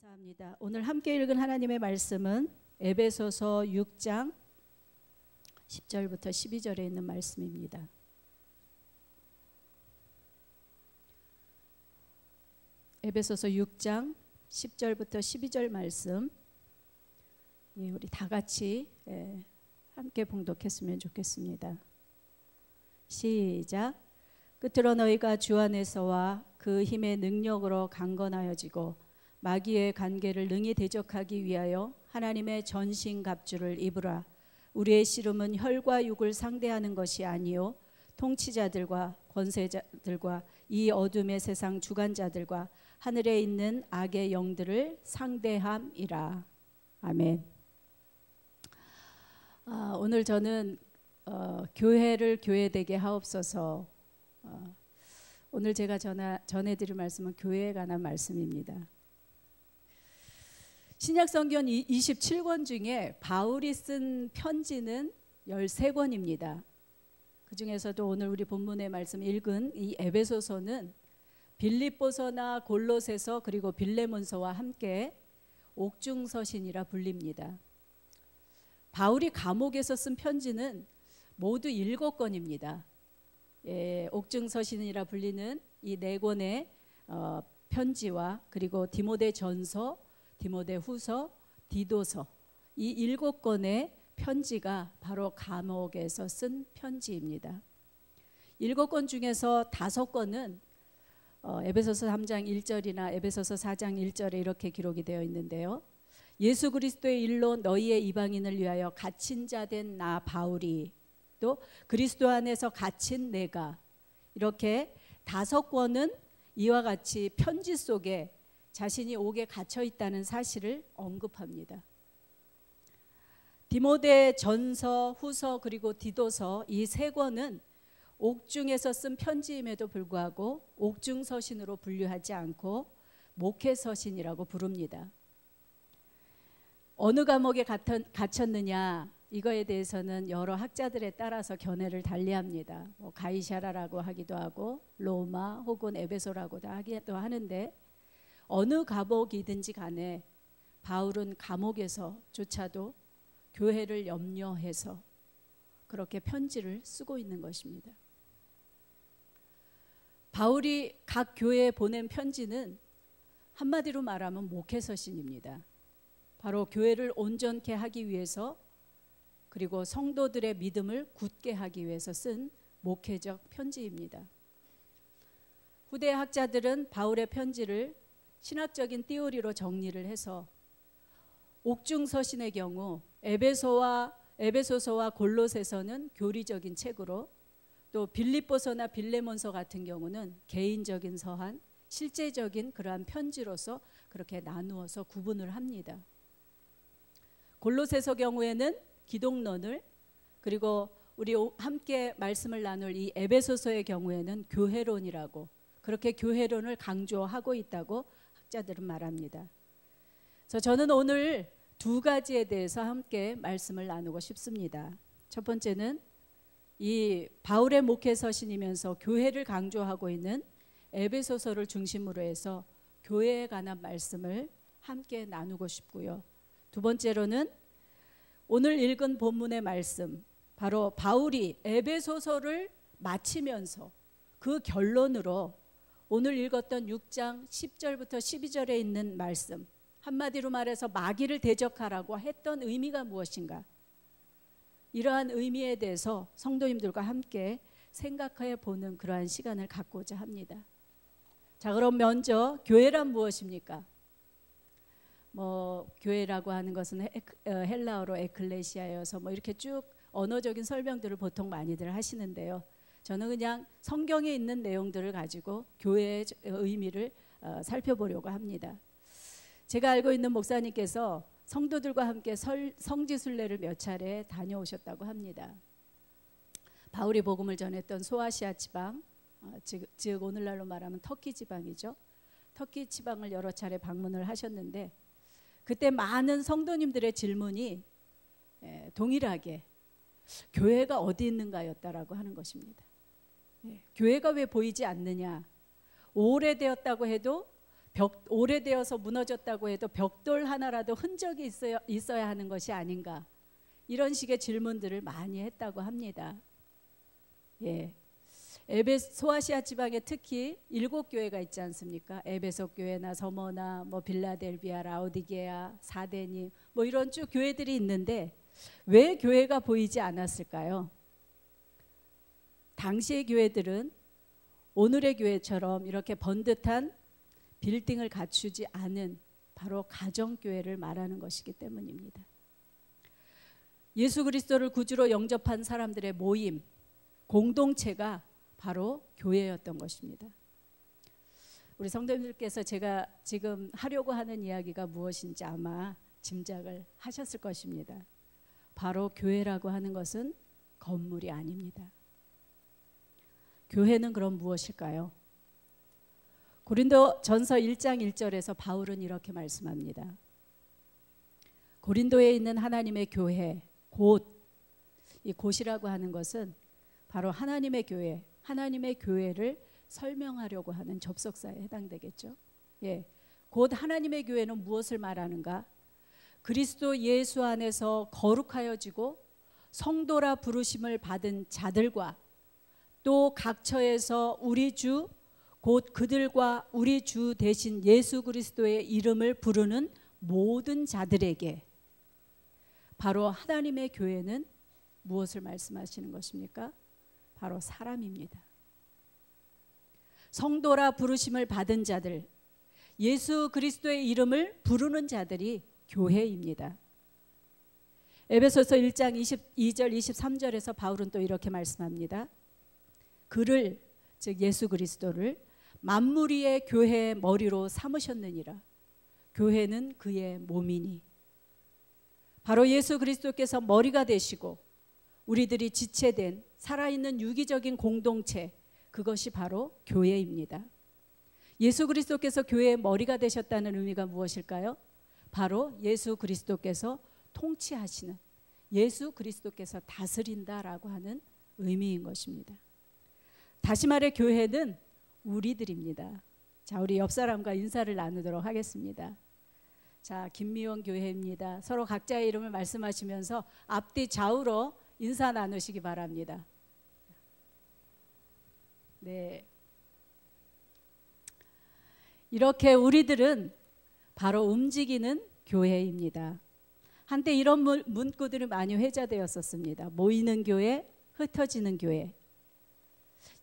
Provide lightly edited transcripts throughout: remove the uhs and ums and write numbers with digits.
감사합니다. 오늘 함께 읽은 하나님의 말씀은 에베소서 6장 10절부터 12절에 있는 말씀입니다. 에베소서 6장 10절부터 12절 말씀, 우리 다 같이 함께 봉독했으면 좋겠습니다. 시작. 끝으로 너희가 주 안에서와 그 힘의 능력으로 강건하여지고 마귀의 관계를 능히 대적하기 위하여 하나님의 전신갑주를 입으라. 우리의 씨름은 혈과 육을 상대하는 것이 아니요 통치자들과 권세자들과 이 어둠의 세상 주관자들과 하늘에 있는 악의 영들을 상대함이라. 아멘. 오늘 저는 교회를 교회되게 하옵소서. 오늘 제가 전해드릴 말씀은 교회에 관한 말씀입니다. 신약성경 27권 중에 바울이 쓴 편지는 13권입니다. 그 중에서도 오늘 우리 본문의 말씀 읽은 이 에베소서는 빌립보서나 골로새서 그리고 빌레몬서와 함께 옥중서신이라 불립니다. 바울이 감옥에서 쓴 편지는 모두 7권입니다. 옥중서신이라 불리는 이 4권의 편지와 그리고 디모데전서, 디모데후서, 디도서, 이 7권의 편지가 바로 감옥에서 쓴 편지입니다. 7권 중에서 5권은 에베소서 3장 1절이나 에베소서 4장 1절에 이렇게 기록이 되어 있는데요. 예수 그리스도의 일로 너희의 이방인을 위하여 갇힌 자 된 나 바울이 또 그리스도 안에서 갇힌 내가, 이렇게 5권은 이와 같이 편지 속에 자신이 옥에 갇혀 있다는 사실을 언급합니다. 디모데 전서, 후서 그리고 디도서 이 3권은 옥중에서 쓴 편지임에도 불구하고 옥중서신으로 분류하지 않고 목회서신이라고 부릅니다. 어느 감옥에 갇혔느냐, 이거에 대해서는 여러 학자들에 따라서 견해를 달리합니다. 가이사라라고 하기도 하고 로마 혹은 에베소라고도 하기도 하는데, 어느 감옥이든지 간에 바울은 감옥에서조차도 교회를 염려해서 그렇게 편지를 쓰고 있는 것입니다. 바울이 각 교회에 보낸 편지는 한마디로 말하면 목회서신입니다. 바로 교회를 온전케 하기 위해서 그리고 성도들의 믿음을 굳게 하기 위해서 쓴 목회적 편지입니다. 후대 학자들은 바울의 편지를 신학적인 띠오리로 정리를 해서 옥중서신의 경우 에베소서와 골로새서는 교리적인 책으로, 또 빌립보서나 빌레몬서 같은 경우는 개인적인 서한, 실제적인 그러한 편지로서 그렇게 나누어서 구분을 합니다. 골로새서 경우에는 기독론을, 그리고 우리 함께 말씀을 나눌 이 에베소서의 경우에는 교회론이라고, 그렇게 교회론을 강조하고 있다고 학자들은 말합니다. 저는 오늘 2가지에 대해서 함께 말씀을 나누고 싶습니다. 첫 번째는 이 바울의 목회서신이면서 교회를 강조하고 있는 에베소서를 중심으로 해서 교회에 관한 말씀을 함께 나누고 싶고요. 두 번째로는 오늘 읽은 본문의 말씀, 바로 바울이 에베소서를 마치면서 그 결론으로 오늘 읽었던 6장 10절부터 12절에 있는 말씀, 한마디로 말해서 마귀를 대적하라고 했던 의미가 무엇인가, 이러한 의미에 대해서 성도님들과 함께 생각해 보는 그러한 시간을 갖고자 합니다. 자, 그럼 먼저 교회란 무엇입니까? 교회라고 하는 것은 헬라어로 에클레시아여서 이렇게 쭉 언어적인 설명들을 보통 많이들 하시는데요. 저는 그냥 성경에 있는 내용들을 가지고 교회의 의미를 살펴보려고 합니다. 제가 알고 있는 목사님께서 성도들과 함께 성지순례를 몇 차례 다녀오셨다고 합니다. 바울이 복음을 전했던 소아시아 지방, 즉 오늘날로 말하면 터키 지방이죠. 터키 지방을 여러 차례 방문을 하셨는데, 그때 많은 성도님들의 질문이 동일하게 교회가 어디 있는가였다라고 하는 것입니다. 교회가 왜 보이지 않느냐, 오래되었다고 해도 오래되어서 무너졌다고 해도 벽돌 하나라도 흔적이 있어야 하는 것이 아닌가, 이런 식의 질문들을 많이 했다고 합니다. 예. 소아시아 지방에 특히 7교회가 있지 않습니까? 에베소 교회나 서머나 뭐 빌라델비아, 라오디게아, 사데니 뭐 이런 쭉 교회들이 있는데 왜 교회가 보이지 않았을까요? 당시의 교회들은 오늘의 교회처럼 이렇게 번듯한 빌딩을 갖추지 않은 바로 가정교회를 말하는 것이기 때문입니다. 예수 그리스도를 구주로 영접한 사람들의 모임, 공동체가 바로 교회였던 것입니다. 우리 성도님들께서 제가 지금 하려고 하는 이야기가 무엇인지 아마 짐작을 하셨을 것입니다. 바로 교회라고 하는 것은 건물이 아닙니다. 교회는 그럼 무엇일까요? 고린도전서 1장 1절에서 바울은 이렇게 말씀합니다. 고린도에 있는 하나님의 교회, 이 곳이라고 하는 것은 바로 하나님의 교회, 하나님의 교회를 설명하려고 하는 접속사에 해당되겠죠. 예, 곧 하나님의 교회는 무엇을 말하는가? 그리스도 예수 안에서 거룩하여지고 성도라 부르심을 받은 자들과 또 각처에서 우리 주 곧 그들과 우리 주 대신 예수 그리스도의 이름을 부르는 모든 자들에게, 바로 하나님의 교회는 무엇을 말씀하시는 것입니까? 바로 사람입니다. 성도라 부르심을 받은 자들, 예수 그리스도의 이름을 부르는 자들이 교회입니다. 에베소서 1장 22절 23절에서 바울은 또 이렇게 말씀합니다. 그를, 즉 예수 그리스도를 만물 위의 교회의 머리로 삼으셨느니라. 교회는 그의 몸이니. 바로 예수 그리스도께서 머리가 되시고 우리들이 지체된 살아있는 유기적인 공동체, 그것이 바로 교회입니다. 예수 그리스도께서 교회의 머리가 되셨다는 의미가 무엇일까요? 바로 예수 그리스도께서 통치하시는, 예수 그리스도께서 다스린다라고 하는 의미인 것입니다. 다시 말해 교회는 우리들입니다. 자, 우리 옆 사람과 인사를 나누도록 하겠습니다. 자, 김미원 교회입니다. 서로 각자의 이름을 말씀하시면서 앞뒤 좌우로 인사 나누시기 바랍니다. 네. 이렇게 우리들은 바로 움직이는 교회입니다. 한때 이런 문구들이 많이 회자되었었습니다. 모이는 교회, 흩어지는 교회.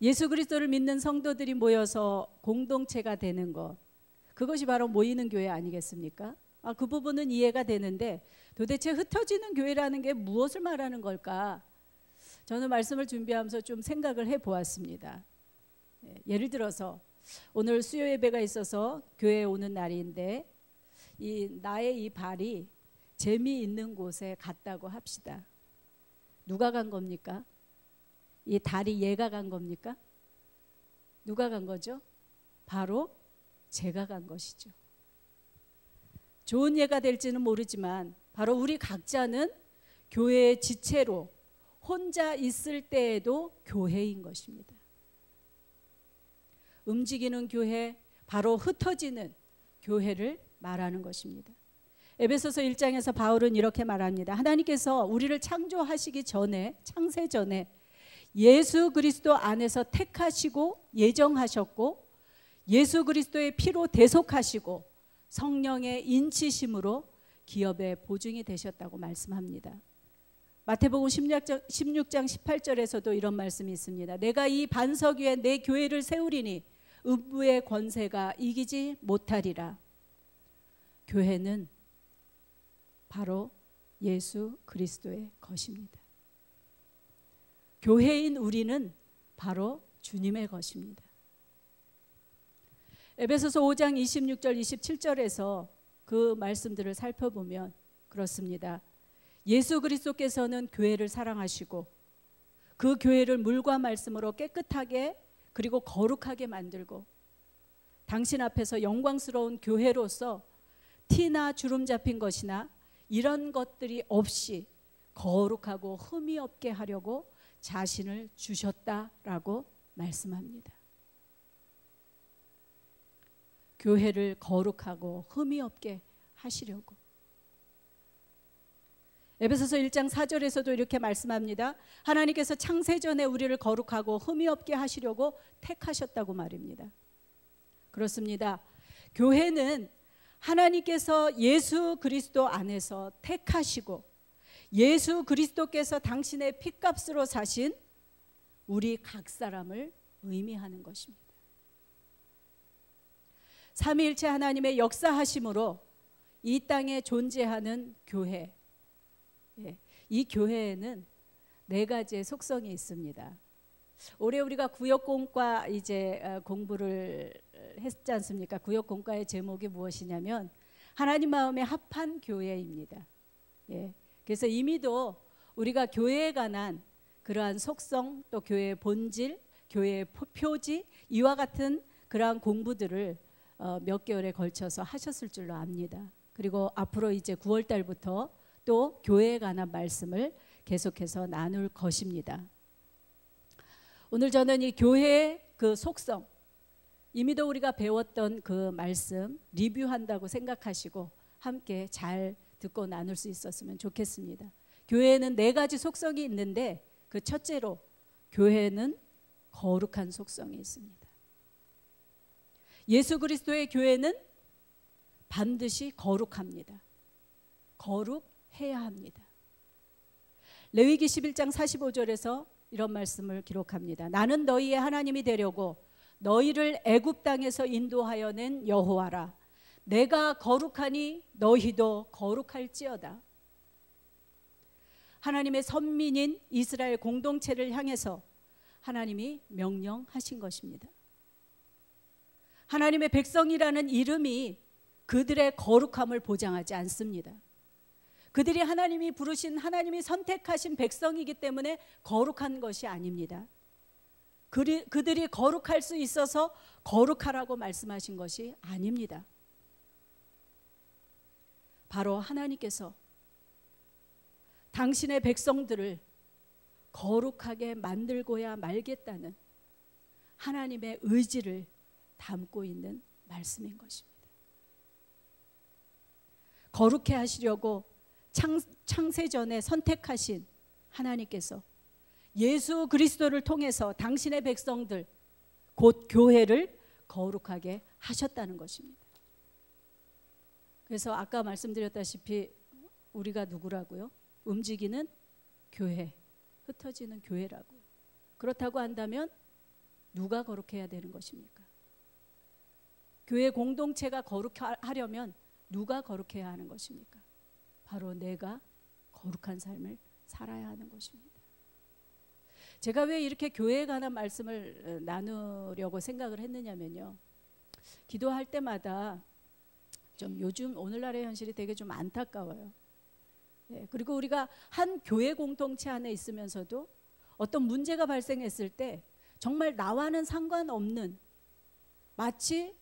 예수 그리스도를 믿는 성도들이 모여서 공동체가 되는 것, 그것이 바로 모이는 교회 아니겠습니까? 그 부분은 이해가 되는데 도대체 흩어지는 교회라는 게 무엇을 말하는 걸까? 저는 말씀을 준비하면서 좀 생각을 해보았습니다. 예를 들어서 오늘 수요 예배가 있어서 교회에 오는 날인데 나의 이 발이 재미있는 곳에 갔다고 합시다. 누가 간 겁니까? 이 다리 얘가 간 겁니까? 누가 간 거죠? 바로 제가 간 것이죠. 좋은 예가 될지는 모르지만 바로 우리 각자는 교회의 지체로 혼자 있을 때에도 교회인 것입니다. 움직이는 교회, 바로 흩어지는 교회를 말하는 것입니다. 에베소서 1장에서 바울은 이렇게 말합니다. 하나님께서 우리를 창조하시기 전에, 창세 전에 예수 그리스도 안에서 택하시고 예정하셨고 예수 그리스도의 피로 대속하시고 성령의 인치심으로 기업의 보증이 되셨다고 말씀합니다. 마태복음 16장 18절에서도 이런 말씀이 있습니다. 내가 이 반석 위에 내 교회를 세우리니 음부의 권세가 이기지 못하리라. 교회는 바로 예수 그리스도의 것입니다. 교회인 우리는 바로 주님의 것입니다. 에베소서 5장 26절 27절에서 그 말씀들을 살펴보면 그렇습니다. 예수 그리스도께서는 교회를 사랑하시고 그 교회를 물과 말씀으로 깨끗하게 그리고 거룩하게 만들고 당신 앞에서 영광스러운 교회로서 티나 주름 잡힌 것이나 이런 것들이 없이 거룩하고 흠이 없게 하려고 자신을 주셨다라고 말씀합니다. 교회를 거룩하고 흠이 없게 하시려고. 에베소서 1장 4절에서도 이렇게 말씀합니다. 하나님께서 창세전에 우리를 거룩하고 흠이 없게 하시려고 택하셨다고 말입니다. 그렇습니다. 교회는 하나님께서 예수 그리스도 안에서 택하시고 예수 그리스도께서 당신의 피값으로 사신 우리 각 사람을 의미하는 것입니다. 삼위일체 하나님의 역사하심으로 이 땅에 존재하는 교회, 이 교회에는 4가지의 속성이 있습니다. 올해 우리가 구역공과 이제 공부를 했지 않습니까? 구역공과의 제목이 무엇이냐면 하나님 마음에 합한 교회입니다. 그래서 이미도 우리가 교회에 관한 그러한 속성, 또 교회의 본질, 교회의 표지, 이와 같은 그러한 공부들을 몇 개월에 걸쳐서 하셨을 줄로 압니다. 그리고 앞으로 이제 9월 달부터 또 교회에 관한 말씀을 계속해서 나눌 것입니다. 오늘 저는 이 교회의 그 속성, 이미도 우리가 배웠던 그 말씀 리뷰한다고 생각하시고 함께 잘 듣고 나눌 수 있었으면 좋겠습니다. 교회에는 4가지 속성이 있는데 그 첫째로 교회는 거룩한 속성이 있습니다. 예수 그리스도의 교회는 반드시 거룩합니다. 거룩해야 합니다. 레위기 11장 45절에서 이런 말씀을 기록합니다. 나는 너희의 하나님이 되려고 너희를 애굽 땅에서 인도하여 낸 여호와라. 내가 거룩하니 너희도 거룩할지어다. 하나님의 선민인 이스라엘 공동체를 향해서 하나님이 명령하신 것입니다. 하나님의 백성이라는 이름이 그들의 거룩함을 보장하지 않습니다. 그들이 하나님이 부르신, 하나님이 선택하신 백성이기 때문에 거룩한 것이 아닙니다. 그들이 거룩할 수 있어서 거룩하라고 말씀하신 것이 아닙니다. 바로 하나님께서 당신의 백성들을 거룩하게 만들고야 말겠다는 하나님의 의지를 담고 있는 말씀인 것입니다. 거룩해 하시려고 창세전에 선택하신 하나님께서 예수 그리스도를 통해서 당신의 백성들 곧 교회를 거룩하게 하셨다는 것입니다. 그래서 아까 말씀드렸다시피 우리가 누구라고요? 움직이는 교회, 흩어지는 교회라고요. 그렇다고 한다면 누가 거룩해야 되는 것입니까? 교회 공동체가 거룩하려면 누가 거룩해야 하는 것입니까? 바로 내가 거룩한 삶을 살아야 하는 것입니다. 제가 왜 이렇게 교회에 관한 말씀을 나누려고 생각을 했느냐면요, 기도할 때마다 좀 요즘 오늘날의 현실이 되게 좀 안타까워요. 그리고 우리가 한 교회 공동체 안에 있으면서도 어떤 문제가 발생했을 때 정말 나와는 상관없는, 마치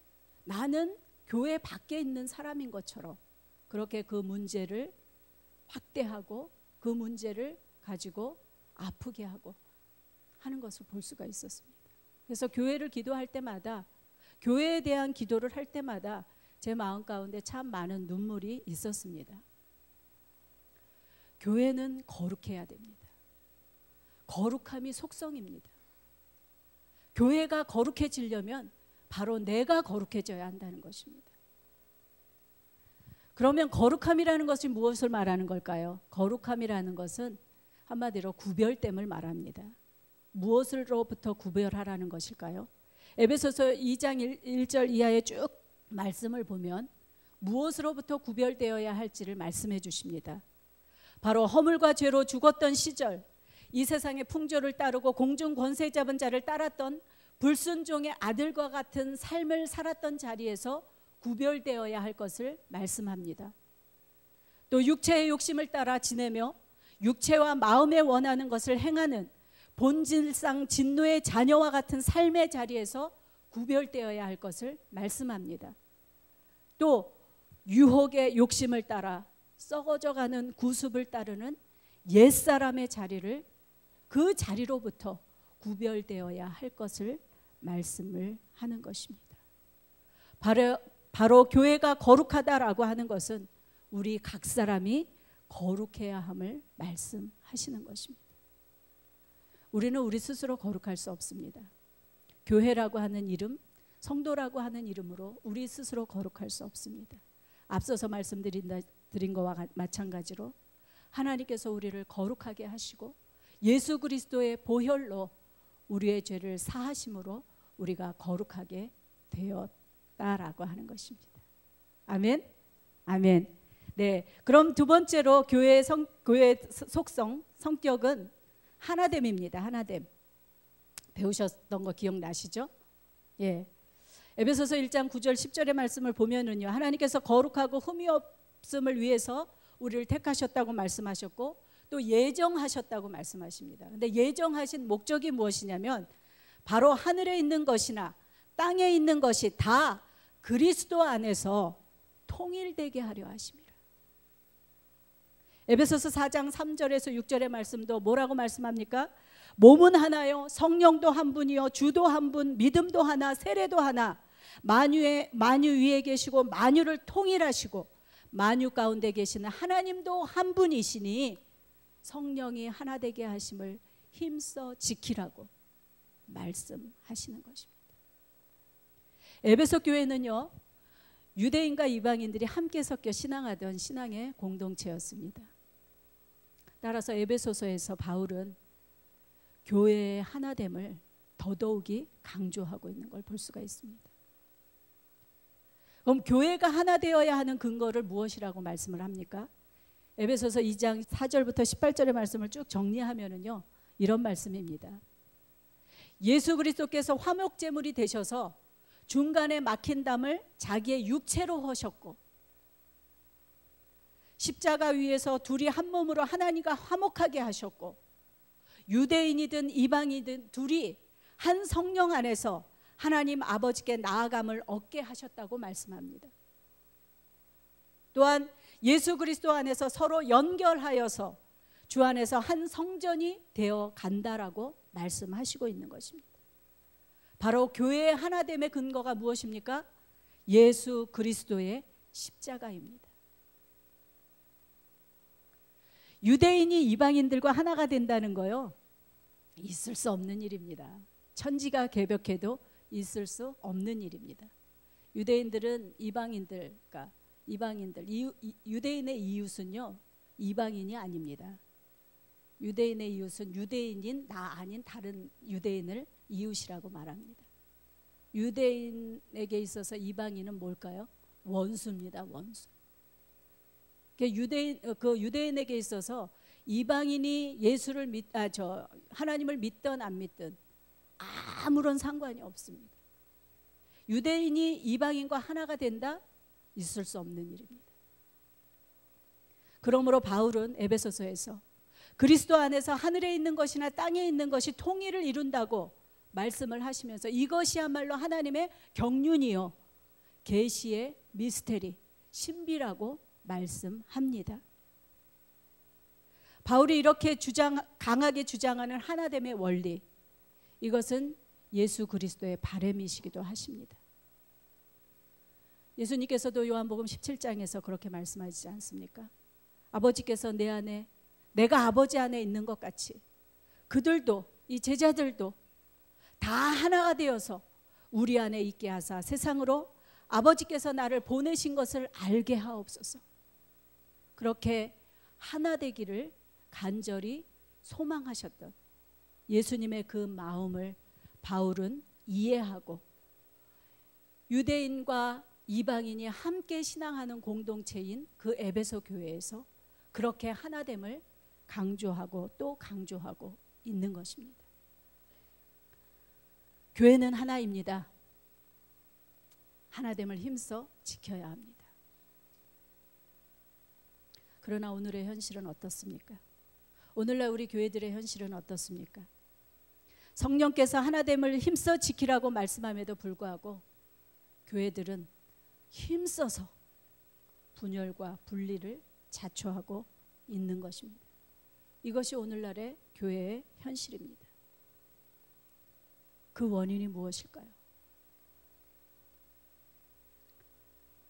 나는 교회 밖에 있는 사람인 것처럼 그렇게 그 문제를 확대하고 그 문제를 가지고 아프게 하고 하는 것을 볼 수가 있었습니다. 그래서 교회를 기도할 때마다, 교회에 대한 기도를 할 때마다 제 마음 가운데 참 많은 눈물이 있었습니다. 교회는 거룩해야 됩니다. 거룩함이 속성입니다. 교회가 거룩해지려면 바로 내가 거룩해져야 한다는 것입니다. 그러면 거룩함이라는 것이 무엇을 말하는 걸까요? 거룩함이라는 것은 한마디로 구별됨을 말합니다. 무엇으로부터 구별하라는 것일까요? 에베소서 2장 1절 이하의 쭉 말씀을 보면 무엇으로부터 구별되어야 할지를 말씀해 주십니다. 바로 허물과 죄로 죽었던 시절, 이 세상의 풍조를 따르고 공중 권세 잡은 자를 따랐던 불순종의 아들과 같은 삶을 살았던 자리에서 구별되어야 할 것을 말씀합니다. 또 육체의 욕심을 따라 지내며 육체와 마음에 원하는 것을 행하는 본질상 진노의 자녀와 같은 삶의 자리에서 구별되어야 할 것을 말씀합니다. 또 유혹의 욕심을 따라 썩어져가는 구습을 따르는 옛사람의 자리를, 그 자리로부터 구별되어야 할 것을 말씀을 하는 것입니다. 바로 교회가 거룩하다라고 하는 것은 우리 각 사람이 거룩해야 함을 말씀하시는 것입니다. 우리는 우리 스스로 거룩할 수 없습니다. 교회라고 하는 이름, 성도라고 하는 이름으로 우리 스스로 거룩할 수 없습니다. 앞서서 말씀드린 것과 마찬가지로 하나님께서 우리를 거룩하게 하시고 예수 그리스도의 보혈로 우리의 죄를 사하심으로 우리가 거룩하게 되었다라고 하는 것입니다. 아멘? 아멘. 네, 그럼 두 번째로 교회의 속성, 성격은 하나됨입니다. 하나됨. 배우셨던 거 기억나시죠? 예. 에베소서 1장 9절 10절의 말씀을 보면은요, 하나님께서 거룩하고 흠이 없음을 위해서 우리를 택하셨다고 말씀하셨고 또 예정하셨다고 말씀하십니다. 근데 예정하신 목적이 무엇이냐면 바로 하늘에 있는 것이나 땅에 있는 것이 다 그리스도 안에서 통일되게 하려 하심이라. 에베소서 4장 3절에서 6절의 말씀도 뭐라고 말씀합니까? 몸은 하나요, 성령도 한 분이요, 주도 한 분, 믿음도 하나, 세례도 하나, 만유 위에 계시고 만유를 통일하시고 만유 가운데 계시는 하나님도 한 분이시니 성령이 하나 되게 하심을 힘써 지키라고 말씀하시는 것입니다. 에베소 교회는요, 유대인과 이방인들이 함께 섞여 신앙하던 신앙의 공동체였습니다. 따라서 에베소서에서 바울은 교회의 하나됨을 더더욱이 강조하고 있는 걸 볼 수가 있습니다. 그럼 교회가 하나 되어야 하는 근거를 무엇이라고 말씀을 합니까? 에베소서 2장 4절부터 18절의 말씀을 쭉 정리하면은요, 이런 말씀입니다. 예수 그리스도께서 화목제물이 되셔서 중간에 막힌 담을 자기의 육체로 하셨고 십자가 위에서 둘이 한 몸으로 하나님과 화목하게 하셨고 유대인이든 이방인이든 둘이 한 성령 안에서 하나님 아버지께 나아감을 얻게 하셨다고 말씀합니다. 또한 예수 그리스도 안에서 서로 연결하여서 주 안에서 한 성전이 되어 간다라고 말씀하시고 있는 것입니다. 바로 교회의 하나됨의 근거가 무엇입니까? 예수 그리스도의 십자가입니다. 유대인이 이방인들과 하나가 된다는 거요, 있을 수 없는 일입니다. 천지가 개벽해도 있을 수 없는 일입니다. 유대인들은 그러니까 유대인의 이웃은요, 이방인이 아닙니다. 유대인의 이웃은 유대인인 나 아닌 다른 유대인을 이웃이라고 말합니다. 유대인에게 있어서 이방인은 뭘까요? 원수입니다. 원수. 유대인에게 있어서 이방인이 하나님을 믿든 안 믿든 아무런 상관이 없습니다. 유대인이 이방인과 하나가 된다? 있을 수 없는 일입니다. 그러므로 바울은 에베소서에서 그리스도 안에서 하늘에 있는 것이나 땅에 있는 것이 통일을 이룬다고 말씀을 하시면서 이것이야말로 하나님의 경륜이요 계시의 미스테리, 신비라고 말씀합니다. 바울이 이렇게 강하게 주장하는 하나됨의 원리, 이것은 예수 그리스도의 바람이시기도 하십니다. 예수님께서도 요한복음 17장에서 그렇게 말씀하시지 않습니까? 아버지께서 내 안에, 내가 아버지 안에 있는 것 같이 그들도, 이 제자들도 다 하나가 되어서 우리 안에 있게 하사 세상으로 아버지께서 나를 보내신 것을 알게 하옵소서. 그렇게 하나 되기를 간절히 소망하셨던 예수님의 그 마음을 바울은 이해하고 유대인과 이방인이 함께 신앙하는 공동체인 그 에베소 교회에서 그렇게 하나됨을 강조하고 또 강조하고 있는 것입니다. 교회는 하나입니다. 하나됨을 힘써 지켜야 합니다. 그러나 오늘의 현실은 어떻습니까? 오늘날 우리 교회들의 현실은 어떻습니까? 성령께서 하나됨을 힘써 지키라고 말씀함에도 불구하고 교회들은 힘써서 분열과 분리를 자초하고 있는 것입니다. 이것이 오늘날의 교회의 현실입니다. 그 원인이 무엇일까요?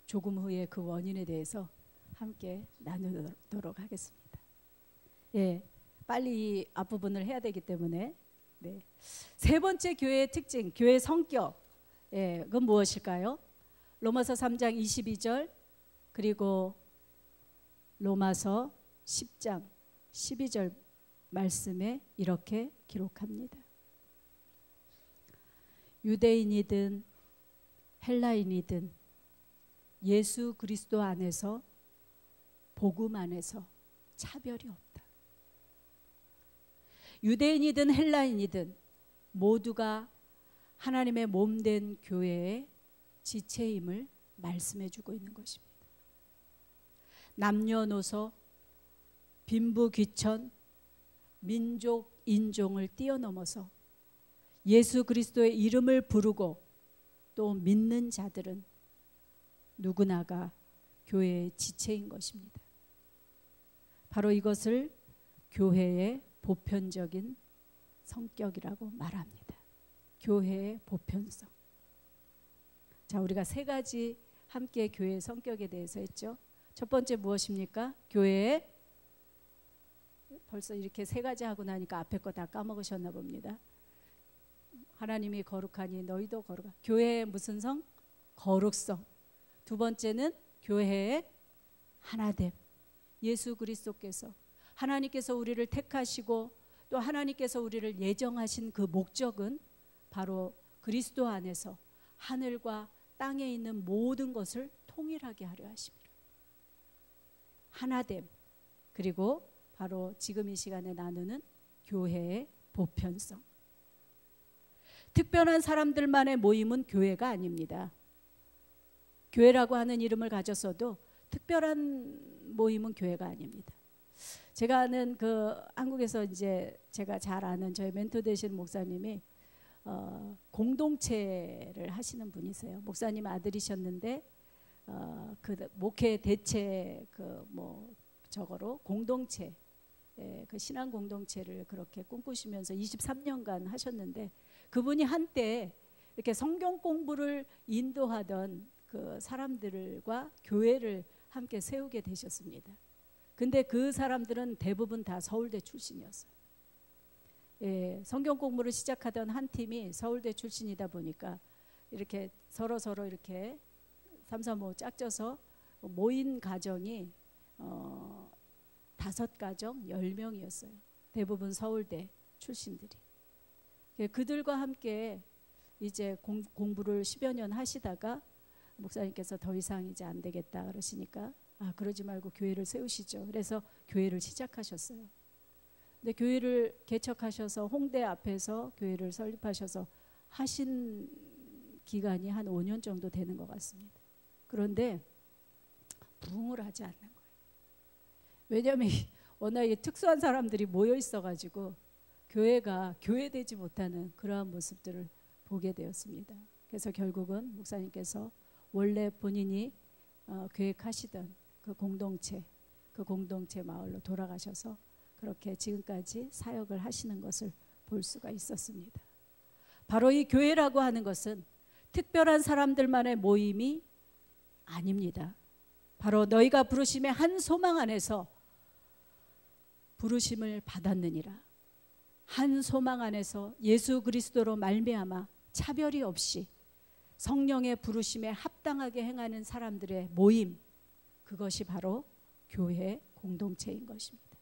조금 후에 그 원인에 대해서 함께 나누도록 하겠습니다. 예, 빨리 이 앞부분을 해야 되기 때문에. 네. 세 번째 교회의 특징, 교회의 성격. 예, 그건 무엇일까요? 로마서 3장 22절 그리고 로마서 10장 12절 말씀에 이렇게 기록합니다. 유대인이든 헬라인이든 예수 그리스도 안에서 복음 안에서 차별이 없다. 유대인이든 헬라인이든 모두가 하나님의 몸된 교회의 지체임을 말씀해 주고 있는 것입니다. 남녀노소, 빈부귀천, 민족, 인종을 뛰어넘어서 예수 그리스도의 이름을 부르고 또 믿는 자들은 누구나가 교회의 지체인 것입니다. 바로 이것을 교회의 보편적인 성격이라고 말합니다. 교회의 보편성. 자, 우리가 세 가지 함께 교회의 성격에 대해서 했죠. 첫 번째 무엇입니까? 교회의, 벌써 이렇게 세 가지 하고 나니까 앞에 거 다 까먹으셨나 봅니다. 하나님이 거룩하니 너희도 거룩하. 교회의 무슨 성? 거룩성. 두 번째는 교회의 하나됨. 예수 그리스도께서, 하나님께서 우리를 택하시고 또 하나님께서 우리를 예정하신 그 목적은 바로 그리스도 안에서 하늘과 땅에 있는 모든 것을 통일하게 하려 하십니다. 하나됨. 그리고 바로 지금 이 시간에 나누는 교회의 보편성. 특별한 사람들만의 모임은 교회가 아닙니다. 교회라고 하는 이름을 가졌어도 특별한 모임은 교회가 아닙니다. 제가 아는 그 한국에서 이제 제가 잘 아는 저희 멘토 되신 목사님이 공동체를 하시는 분이세요. 목사님 아들이셨는데 그 목회 대체 그 뭐 저거로 공동체, 그 신앙 공동체를 그렇게 꿈꾸시면서 23년간 하셨는데, 그분이 한때 이렇게 성경 공부를 인도하던 그 사람들과 교회를 함께 세우게 되셨습니다. 근데 그 사람들은 대부분 다 서울대 출신이었어요. 예, 성경 공부를 시작하던 한 팀이 서울대 출신이다 보니까 이렇게 서로 이렇게 3, 4, 5 짝져서 모인 가정이 5가정 10명이었어요. 대부분 서울대 출신들이. 그들과 함께 이제 공부를 10여 년 하시다가 목사님께서 더 이상 이제 안 되겠다 그러시니까 그러지 말고 교회를 세우시죠. 그래서 교회를 시작하셨어요. 근데 교회를 개척하셔서 홍대 앞에서 교회를 설립하셔서 하신 기간이 한 5년 정도 되는 것 같습니다. 그런데 부흥을 하지 않는 거예요. 왜냐하면 워낙 특수한 사람들이 모여 있어가지고 교회가 교회되지 못하는 그러한 모습들을 보게 되었습니다. 그래서 결국은 목사님께서 원래 본인이 계획하시던 그 공동체 마을로 돌아가셔서 그렇게 지금까지 사역을 하시는 것을 볼 수가 있었습니다. 바로 이 교회라고 하는 것은 특별한 사람들만의 모임이 아닙니다. 바로 너희가 부르심의 한 소망 안에서 부르심을 받았느니라. 한 소망 안에서 예수 그리스도로 말미암아 차별이 없이 성령의 부르심에 합당하게 행하는 사람들의 모임, 그것이 바로 교회 공동체인 것입니다.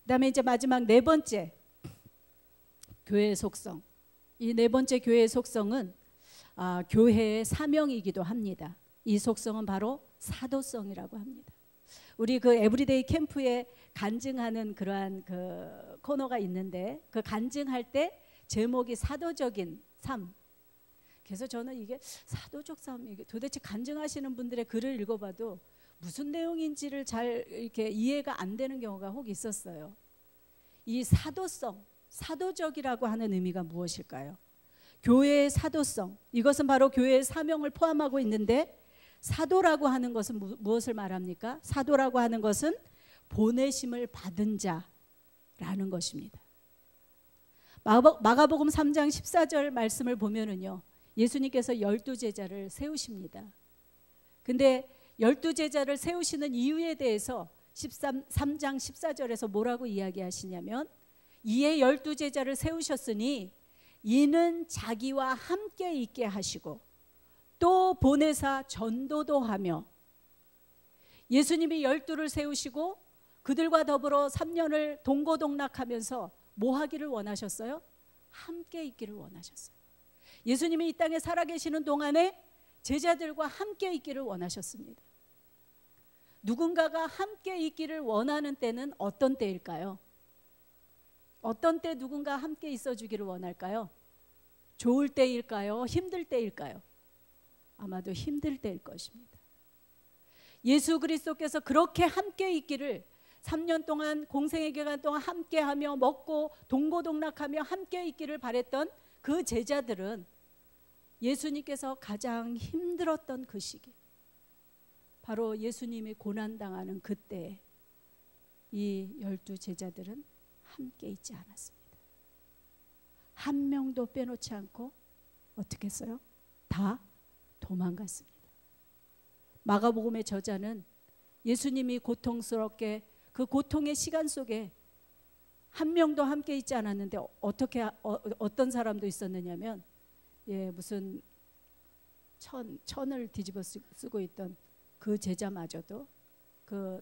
그 다음에 이제 마지막 네 번째 교회의 속성. 이 네 번째 교회의 속성은 교회의 사명이기도 합니다. 이 속성은 바로 사도성이라고 합니다. 우리 그 에브리데이 캠프에 간증하는 그러한 그 코너가 있는데, 그 간증할 때 제목이 사도적인 삶. 그래서 저는 이게 사도적 삶, 이게 도대체 간증하시는 분들의 글을 읽어봐도 무슨 내용인지를 잘 이렇게 이해가 안 되는 경우가 혹 있었어요. 이 사도성, 사도적이라고 하는 의미가 무엇일까요? 교회의 사도성, 이것은 바로 교회의 사명을 포함하고 있는데, 사도라고 하는 것은 무엇을 말합니까? 사도라고 하는 것은 보내심을 받은 자라는 것입니다. 마가복음 3장 14절 말씀을 보면은요, 예수님께서 12제자를 세우십니다. 근데 12제자를 세우시는 이유에 대해서 3장 14절에서 뭐라고 이야기하시냐면, 이에 12제자를 세우셨으니 이는 자기와 함께 있게 하시고 또 보내사 전도도 하며. 예수님이 12를 세우시고 그들과 더불어 3년을 동고동락하면서 뭐 하기를 원하셨어요? 함께 있기를 원하셨어요. 예수님이 이 땅에 살아계시는 동안에 제자들과 함께 있기를 원하셨습니다. 누군가가 함께 있기를 원하는 때는 어떤 때일까요? 어떤 때 누군가 함께 있어 주기를 원할까요? 좋을 때일까요? 힘들 때일까요? 아마도 힘들 때일 것입니다. 예수 그리스도께서 그렇게 함께 있기를, 3년 동안 공생의 기간 동안 함께하며 먹고 동고동락하며 함께 있기를 바랬던 그 제자들은 예수님께서 가장 힘들었던 그 시기, 바로 예수님이 고난당하는 그때에 이 12제자들은 함께 있지 않았습니다. 한 명도 빼놓지 않고 어떻게 했어요? 다 도망갔습니다. 마가복음의 저자는 예수님이 고통스럽게 그 고통의 시간 속에 한 명도 함께 있지 않았는데 어떤 사람도 있었느냐면, 무슨 천을 뒤집어 쓰고 있던 그 제자마저도 그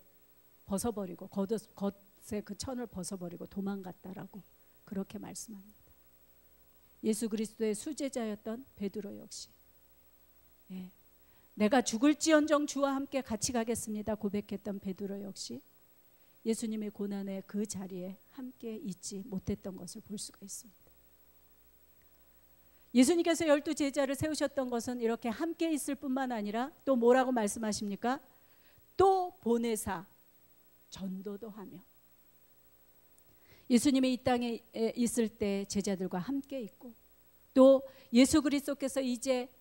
벗어버리고 겉에 그 천을 벗어버리고 도망갔다라고 그렇게 말씀합니다. 예수 그리스도의 수제자였던 베드로 역시, 내가 죽을지언정 주와 함께 같이 가겠습니다 고백했던 베드로 역시 예수님의 고난의 그 자리에 함께 있지 못했던 것을 볼 수가 있습니다. 예수님께서 12제자를 세우셨던 것은 이렇게 함께 있을 뿐만 아니라 또 뭐라고 말씀하십니까? 또 보내사 전도도 하며. 예수님이 이 땅에 있을 때 제자들과 함께 있고, 또 예수 그리스도께서 이제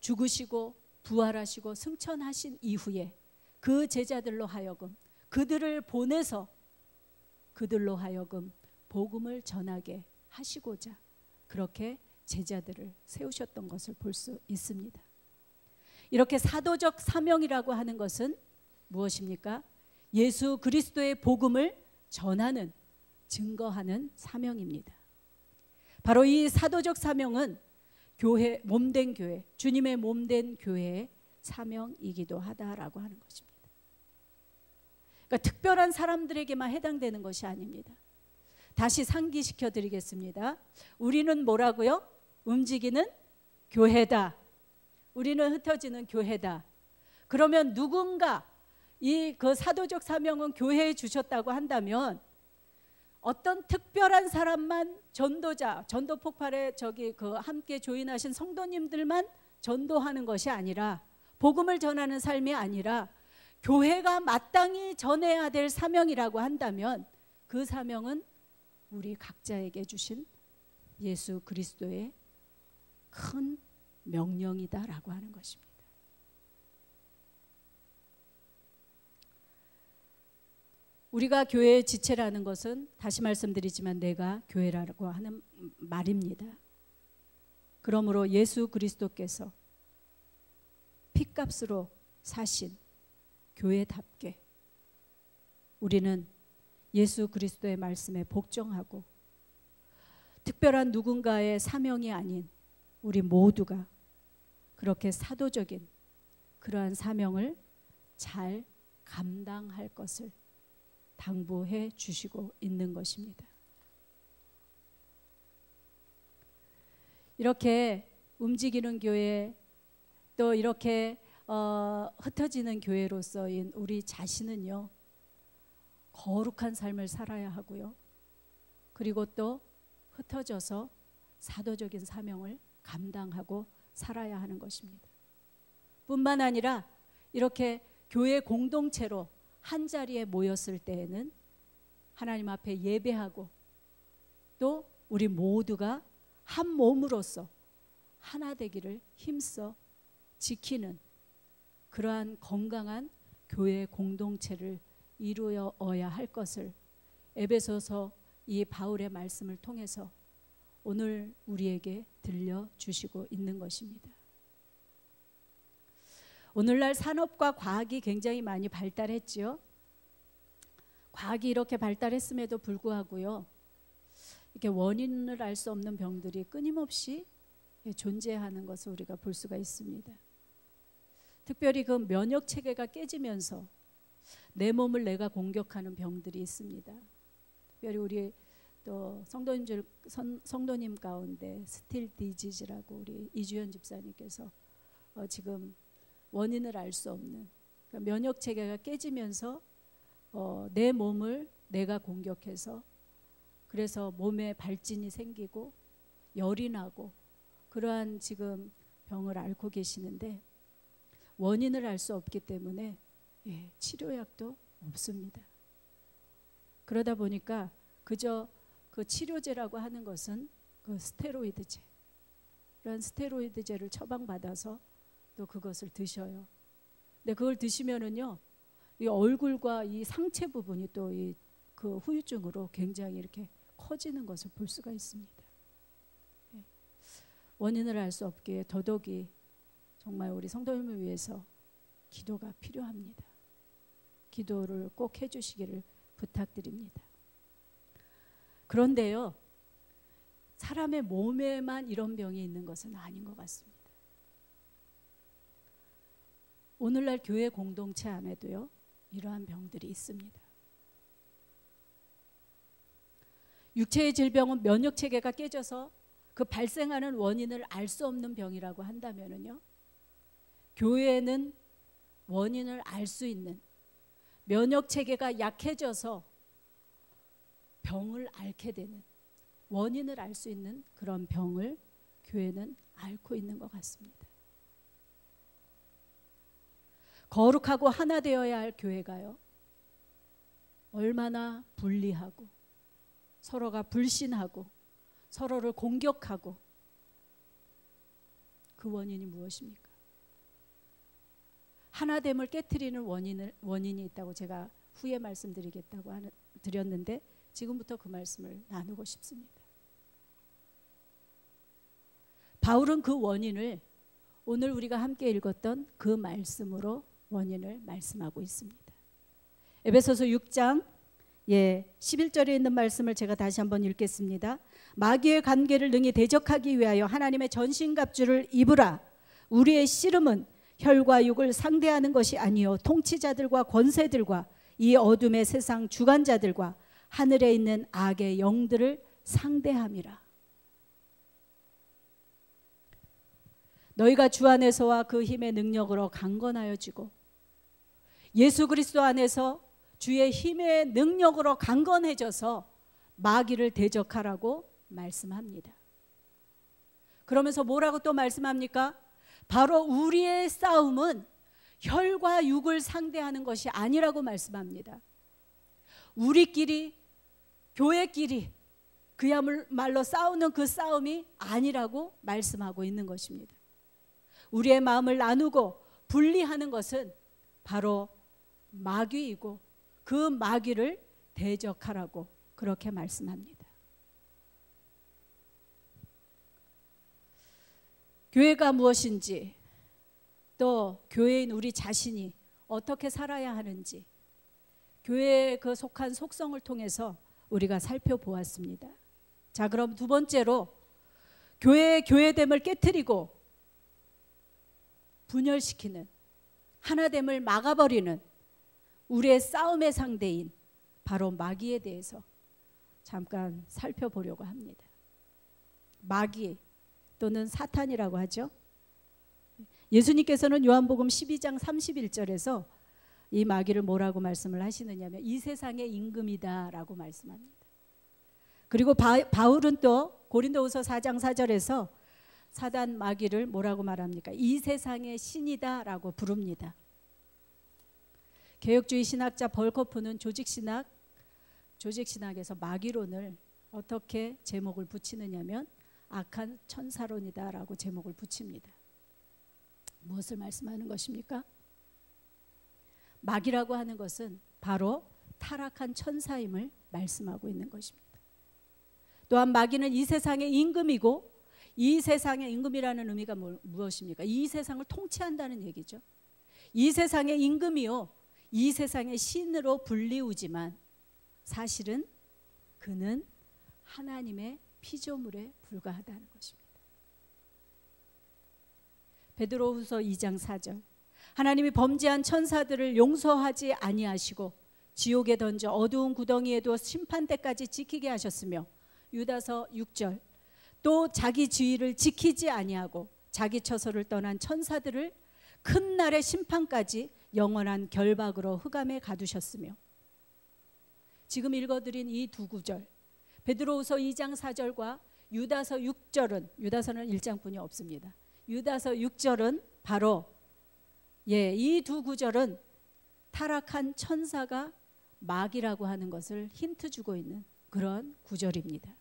죽으시고 부활하시고 승천하신 이후에 그 제자들로 하여금, 그들을 보내서 그들로 하여금 복음을 전하게 하시고자 그렇게 제자들을 세우셨던 것을 볼 수 있습니다. 이렇게 사도적 사명이라고 하는 것은 무엇입니까? 예수 그리스도의 복음을 전하는, 증거하는 사명입니다. 바로 이 사도적 사명은 교회, 몸된 교회, 주님의 몸된 교회의 사명이기도 하다라고 하는 것입니다. 그러니까 특별한 사람들에게만 해당되는 것이 아닙니다. 다시 상기시켜 드리겠습니다. 우리는 뭐라고요? 움직이는 교회다. 우리는 흩어지는 교회다. 그러면 누군가 그 사도적 사명은 교회에 주셨다고 한다면 어떤 특별한 사람만 전도자, 전도 폭발에 함께 조인하신 성도님들만 전도하는 것이 아니라, 복음을 전하는 삶이 아니라 교회가 마땅히 전해야 될 사명이라고 한다면 그 사명은 우리 각자에게 주신 예수 그리스도의 큰 명령이다라고 하는 것입니다. 우리가 교회의 지체라는 것은 다시 말씀드리지만 내가 교회라고 하는 말입니다. 그러므로 예수 그리스도께서 핏값으로 사신 교회답게 우리는 예수 그리스도의 말씀에 복종하고 특별한 누군가의 사명이 아닌 우리 모두가 그렇게 사도적인 그러한 사명을 잘 감당할 것을 당부해 주시고 있는 것입니다. 이렇게 움직이는 교회, 또 이렇게 흩어지는 교회로서인 우리 자신은요, 거룩한 삶을 살아야 하고요, 그리고 또 흩어져서 사도적인 사명을 감당하고 살아야 하는 것입니다. 뿐만 아니라 이렇게 교회 공동체로 한 자리에 모였을 때에는 하나님 앞에 예배하고 또 우리 모두가 한 몸으로서 하나 되기를 힘써 지키는 그러한 건강한 교회 공동체를 이루어야 할 것을 에베소서 이 바울의 말씀을 통해서 오늘 우리에게 들려주시고 있는 것입니다. 오늘날 산업과 과학이 굉장히 많이 발달했지요. 과학이 이렇게 발달했음에도 불구하고요, 이렇게 원인을 알 수 없는 병들이 끊임없이 존재하는 것을 우리가 볼 수가 있습니다. 특별히 그 면역 체계가 깨지면서 내 몸을 내가 공격하는 병들이 있습니다. 특별히 우리 또 성도님 가운데 스틸 디지즈라고 우리 이주연 집사님께서 지금 원인을 알 수 없는, 그러니까 면역 체계가 깨지면서 내 몸을 내가 공격해서 그래서 몸에 발진이 생기고 열이 나고 그러한 지금 병을 앓고 계시는데, 원인을 알 수 없기 때문에 치료약도 없습니다. 그러다 보니까 그저 그 치료제라고 하는 것은 그 스테로이드제, 그런 스테로이드제를 처방받아서 또 그것을 드셔요. 근데 그걸 드시면은요, 이 얼굴과 이 상체 부분이 또 이 그 후유증으로 굉장히 이렇게 커지는 것을 볼 수가 있습니다. 원인을 알 수 없기에 더더욱이 정말 우리 성도님을 위해서 기도가 필요합니다. 기도를 꼭 해주시기를 부탁드립니다. 그런데요, 사람의 몸에만 이런 병이 있는 것은 아닌 것 같습니다. 오늘날 교회 공동체 안에도요, 이러한 병들이 있습니다. 육체의 질병은 면역 체계가 깨져서 그 발생하는 원인을 알 수 없는 병이라고 한다면은요, 교회는 원인을 알 수 있는, 면역 체계가 약해져서 병을 앓게 되는, 원인을 알 수 있는 그런 병을 교회는 앓고 있는 것 같습니다. 거룩하고 하나 되어야 할 교회가요, 얼마나 분리하고 서로가 불신하고 서로를 공격하고, 그 원인이 무엇입니까? 하나됨을 깨트리는 원인이 있다고 제가 후에 말씀드리겠다고 드렸는데, 지금부터 그 말씀을 나누고 싶습니다. 바울은 그 원인을 오늘 우리가 함께 읽었던 그 말씀으로 원인을 말씀하고 있습니다. 에베소서 6장 11절에 있는 말씀을 제가 다시 한번 읽겠습니다. 마귀의 관계를 능히 대적하기 위하여 하나님의 전신갑주를 입으라. 우리의 씨름은 혈과 육을 상대하는 것이 아니요 통치자들과 권세들과 이 어둠의 세상 주관자들과 하늘에 있는 악의 영들을 상대함이라. 너희가 주 안에서와 그 힘의 능력으로 강건하여지고, 예수 그리스도 안에서 주의 힘의 능력으로 강건해져서 마귀를 대적하라고 말씀합니다. 그러면서 뭐라고 또 말씀합니까? 바로 우리의 싸움은 혈과 육을 상대하는 것이 아니라고 말씀합니다. 우리끼리, 교회끼리 그야말로 싸우는 그 싸움이 아니라고 말씀하고 있는 것입니다. 우리의 마음을 나누고 분리하는 것은 바로 마귀이고, 그 마귀를 대적하라고 그렇게 말씀합니다. 교회가 무엇인지, 또 교회인 우리 자신이 어떻게 살아야 하는지, 교회에 그 속한 속성을 통해서 우리가 살펴보았습니다. 자, 그럼 두 번째로 교회의 교회됨을 깨트리고 분열시키는, 하나됨을 막아버리는 우리의 싸움의 상대인 바로 마귀에 대해서 잠깐 살펴보려고 합니다. 마귀 또는 사탄이라고 하죠. 예수님께서는 요한복음 12장 31절에서 이 마귀를 뭐라고 말씀을 하시느냐면 이 세상의 임금이다 라고 말씀합니다. 그리고 바울은 또 고린도후서 4장 4절에서 사단 마귀를 뭐라고 말합니까? 이 세상의 신이다 라고 부릅니다. 개혁주의 신학자 벌코프는 조직신학에서 마귀론을 어떻게 제목을 붙이느냐면 악한 천사론이다 라고 제목을 붙입니다. 무엇을 말씀하는 것입니까? 마귀라고 하는 것은 바로 타락한 천사임을 말씀하고 있는 것입니다. 또한 마귀는 이 세상의 임금이고, 이 세상의 임금이라는 의미가 무엇입니까? 이 세상을 통치한다는 얘기죠. 이 세상의 임금이요 이 세상의 신으로 불리우지만 사실은 그는 하나님의 피조물에 불과하다는 것입니다. 베드로후서 2장 4절 하나님이 범죄한 천사들을 용서하지 아니하시고 지옥에 던져 어두운 구덩이에 두어 심판 때까지 지키게 하셨으며 유다서 6절 또 자기 지위를 지키지 아니하고 자기 처소를 떠난 천사들을 큰 날의 심판까지 영원한 결박으로 흑암에 가두셨으며 지금 읽어드린 이 두 구절 베드로후서 2장 4절과 유다서 6절은 유다서는 1장뿐이 없습니다. 유다서 6절은 바로 이 두 구절은 타락한 천사가 마귀라고 하는 것을 힌트 주고 있는 그런 구절입니다.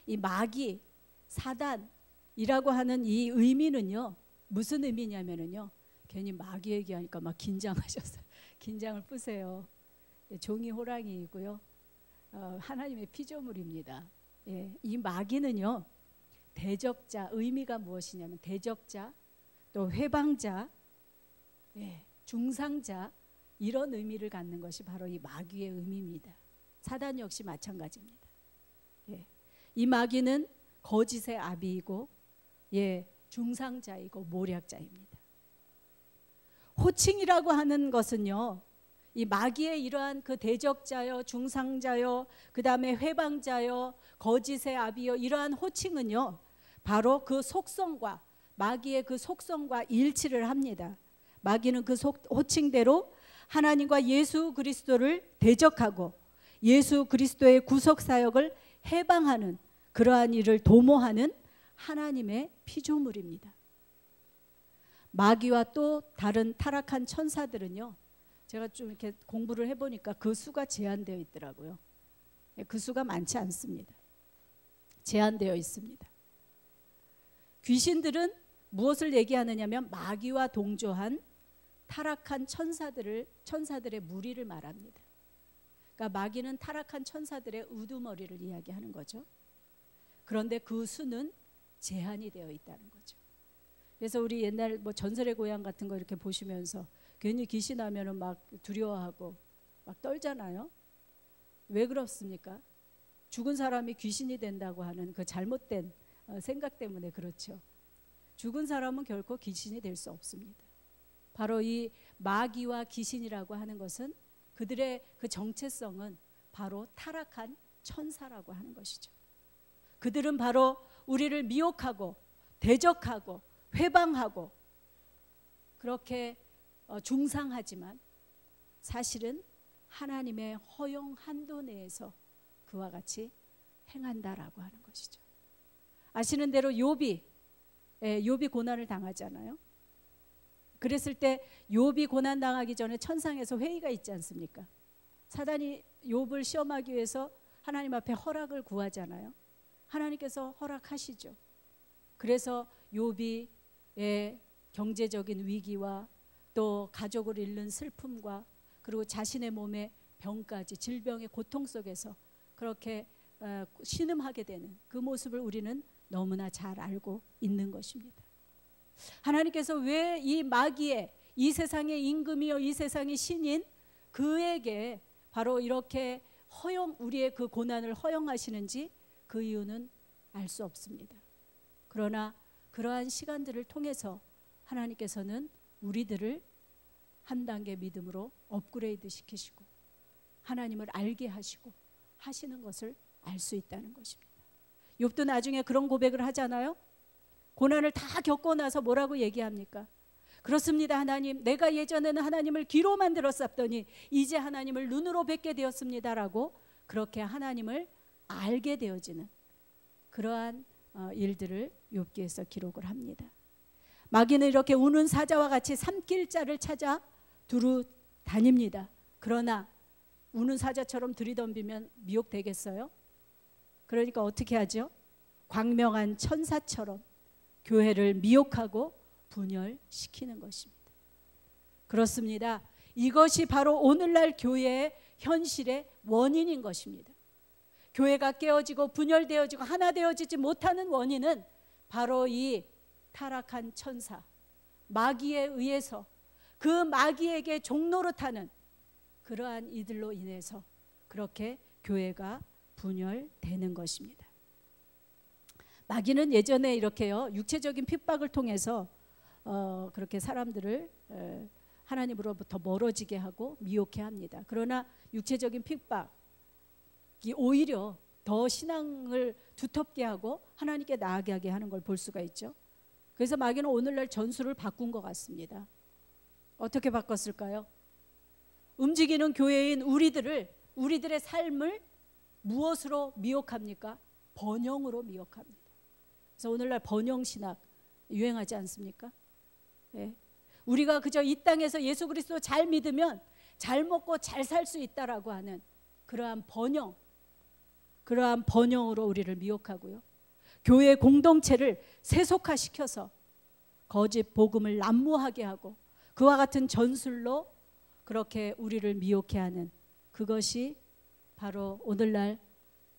이 마귀, 사단이라고 하는 이 의미는요 무슨 의미냐면요 괜히 마귀 얘기하니까 막 긴장하셨어요. 긴장을 푸세요. 종이 호랑이이고요 하나님의 피조물입니다. 이 마귀는요 대적자, 의미가 무엇이냐면 대적자, 또 회방자, 중상자 이런 의미를 갖는 것이 바로 이 마귀의 의미입니다. 사단 역시 마찬가지입니다. 이 마귀는 거짓의 아비이고 중상자이고 모략자입니다. 호칭이라고 하는 것은요 이 마귀의 이러한 그 대적자요 중상자요 그 다음에 회방자요 거짓의 아비요 이러한 호칭은요 바로 그 속성과 마귀의 그 속성과 일치를 합니다. 마귀는 그 호칭대로 하나님과 예수 그리스도를 대적하고 예수 그리스도의 구속 사역을 해방하는 그러한 일을 도모하는 하나님의 피조물입니다. 마귀와 또 다른 타락한 천사들은요 제가 좀 이렇게 공부를 해보니까 그 수가 제한되어 있더라고요. 그 수가 많지 않습니다. 제한되어 있습니다. 귀신들은 무엇을 얘기하느냐면 마귀와 동조한 타락한 천사들의 무리를 말합니다. 그러니까 마귀는 타락한 천사들의 우두머리를 이야기하는 거죠. 그런데 그 수는 제한이 되어 있다는 거죠. 그래서 우리 옛날 뭐 전설의 고향 같은 거 이렇게 보시면서 괜히 귀신 하면은 막 두려워하고 막 떨잖아요. 왜 그렇습니까? 죽은 사람이 귀신이 된다고 하는 그 잘못된 생각 때문에 그렇죠. 죽은 사람은 결코 귀신이 될 수 없습니다. 바로 이 마귀와 귀신이라고 하는 것은 그들의 그 정체성은 바로 타락한 천사라고 하는 것이죠. 그들은 바로 우리를 미혹하고 대적하고 회방하고 그렇게 중상하지만 사실은 하나님의 허용 한도 내에서 그와 같이 행한다라고 하는 것이죠. 아시는 대로 욥이 고난을 당하잖아요. 그랬을 때 욥이 고난 당하기 전에 천상에서 회의가 있지 않습니까? 사단이 욥을 시험하기 위해서 하나님 앞에 허락을 구하잖아요. 하나님께서 허락하시죠. 그래서 욥이 경제적인 위기와 또 가족을 잃는 슬픔과 그리고 자신의 몸의 병까지 질병의 고통 속에서 그렇게 신음하게 되는 그 모습을 우리는 너무나 잘 알고 있는 것입니다. 하나님께서 왜 이 마귀의 이 세상의 임금이요 이 세상의 신인 그에게 바로 이렇게 우리의 그 고난을 허용하시는지 그 이유는 알 수 없습니다. 그러나 그러한 시간들을 통해서 하나님께서는 우리들을 한 단계 믿음으로 업그레이드 시키시고 하나님을 알게 하시고 하시는 것을 알 수 있다는 것입니다. 욥도 나중에 그런 고백을 하잖아요. 고난을 다 겪고 나서 뭐라고 얘기합니까? 그렇습니다. 하나님, 내가 예전에는 하나님을 귀로만 들었었더니 이제 하나님을 눈으로 뵙게 되었습니다라고 그렇게 하나님을 알게 되어지는 그러한 일들을 욥기에서 기록을 합니다. 마귀는 이렇게 우는 사자와 같이 삼킬 자를 찾아 두루 다닙니다. 그러나 우는 사자처럼 들이덤비면 미혹되겠어요? 그러니까 어떻게 하죠? 광명한 천사처럼 교회를 미혹하고 분열시키는 것입니다. 그렇습니다. 이것이 바로 오늘날 교회의 현실의 원인인 것입니다. 교회가 깨어지고 분열되어지고 하나 되어지지 못하는 원인은 바로 이 타락한 천사, 마귀에 의해서 그 마귀에게 종노릇하는 그러한 이들로 인해서 그렇게 교회가 분열되는 것입니다. 마귀는 예전에 이렇게요, 육체적인 핍박을 통해서 그렇게 사람들을 하나님으로부터 멀어지게 하고 미혹해 합니다. 그러나 육체적인 핍박이 오히려 더 신앙을 두텁게 하고 하나님께 나아가게 하는 걸 볼 수가 있죠. 그래서 마귀는 오늘날 전술을 바꾼 것 같습니다. 어떻게 바꿨을까요? 움직이는 교회인 우리들의 삶을 무엇으로 미혹합니까? 번영으로 미혹합니다. 그래서 오늘날 번영신학 유행하지 않습니까? 네. 우리가 그저 이 땅에서 예수 그리스도 잘 믿으면 잘 먹고 잘 살 수 있다라고 하는 그러한 번영으로 우리를 미혹하고요. 교회 공동체를 세속화시켜서 거짓 복음을 난무하게 하고 그와 같은 전술로 그렇게 우리를 미혹해 하는 그것이 바로 오늘날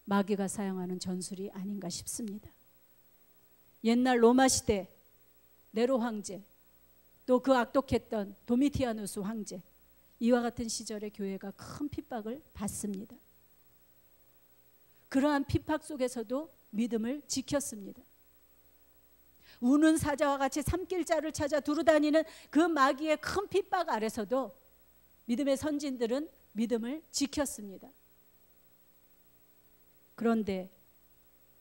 마귀가 사용하는 전술이 아닌가 싶습니다. 옛날 로마 시대 네로 황제, 또 그 악독했던 도미티아누스 황제, 이와 같은 시절의 교회가 큰 핍박을 받습니다. 그러한 핍박 속에서도 믿음을 지켰습니다. 우는 사자와 같이 삼킬자를 찾아 두루다니는 그 마귀의 큰 핍박 아래서도 믿음의 선진들은 믿음을 지켰습니다. 그런데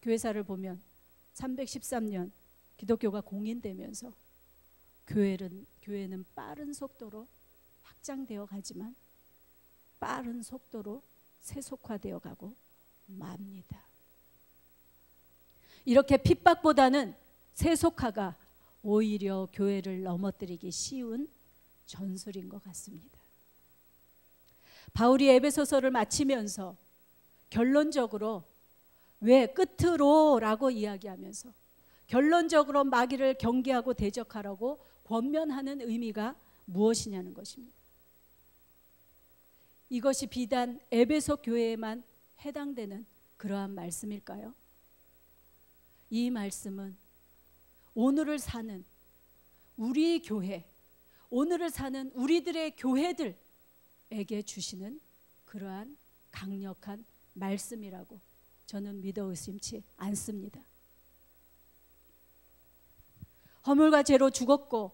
교회사를 보면 313년 기독교가 공인되면서 교회는 빠른 속도로 확장되어 가지만 빠른 속도로 세속화되어 가고 맙니다. 이렇게 핍박보다는 세속화가 오히려 교회를 넘어뜨리기 쉬운 전술인 것 같습니다. 바울이 에베소서를 마치면서 결론적으로 왜 끝으로라고 이야기하면서 결론적으로 마귀를 경계하고 대적하라고 권면하는 의미가 무엇이냐는 것입니다. 이것이 비단 에베소 교회에만 해당되는 그러한 말씀일까요? 이 말씀은 오늘을 사는 우리 교회, 오늘을 사는 우리들의 교회들에게 주시는 그러한 강력한 말씀이라고 저는 믿어 의심치 않습니다. 허물과 죄로 죽었고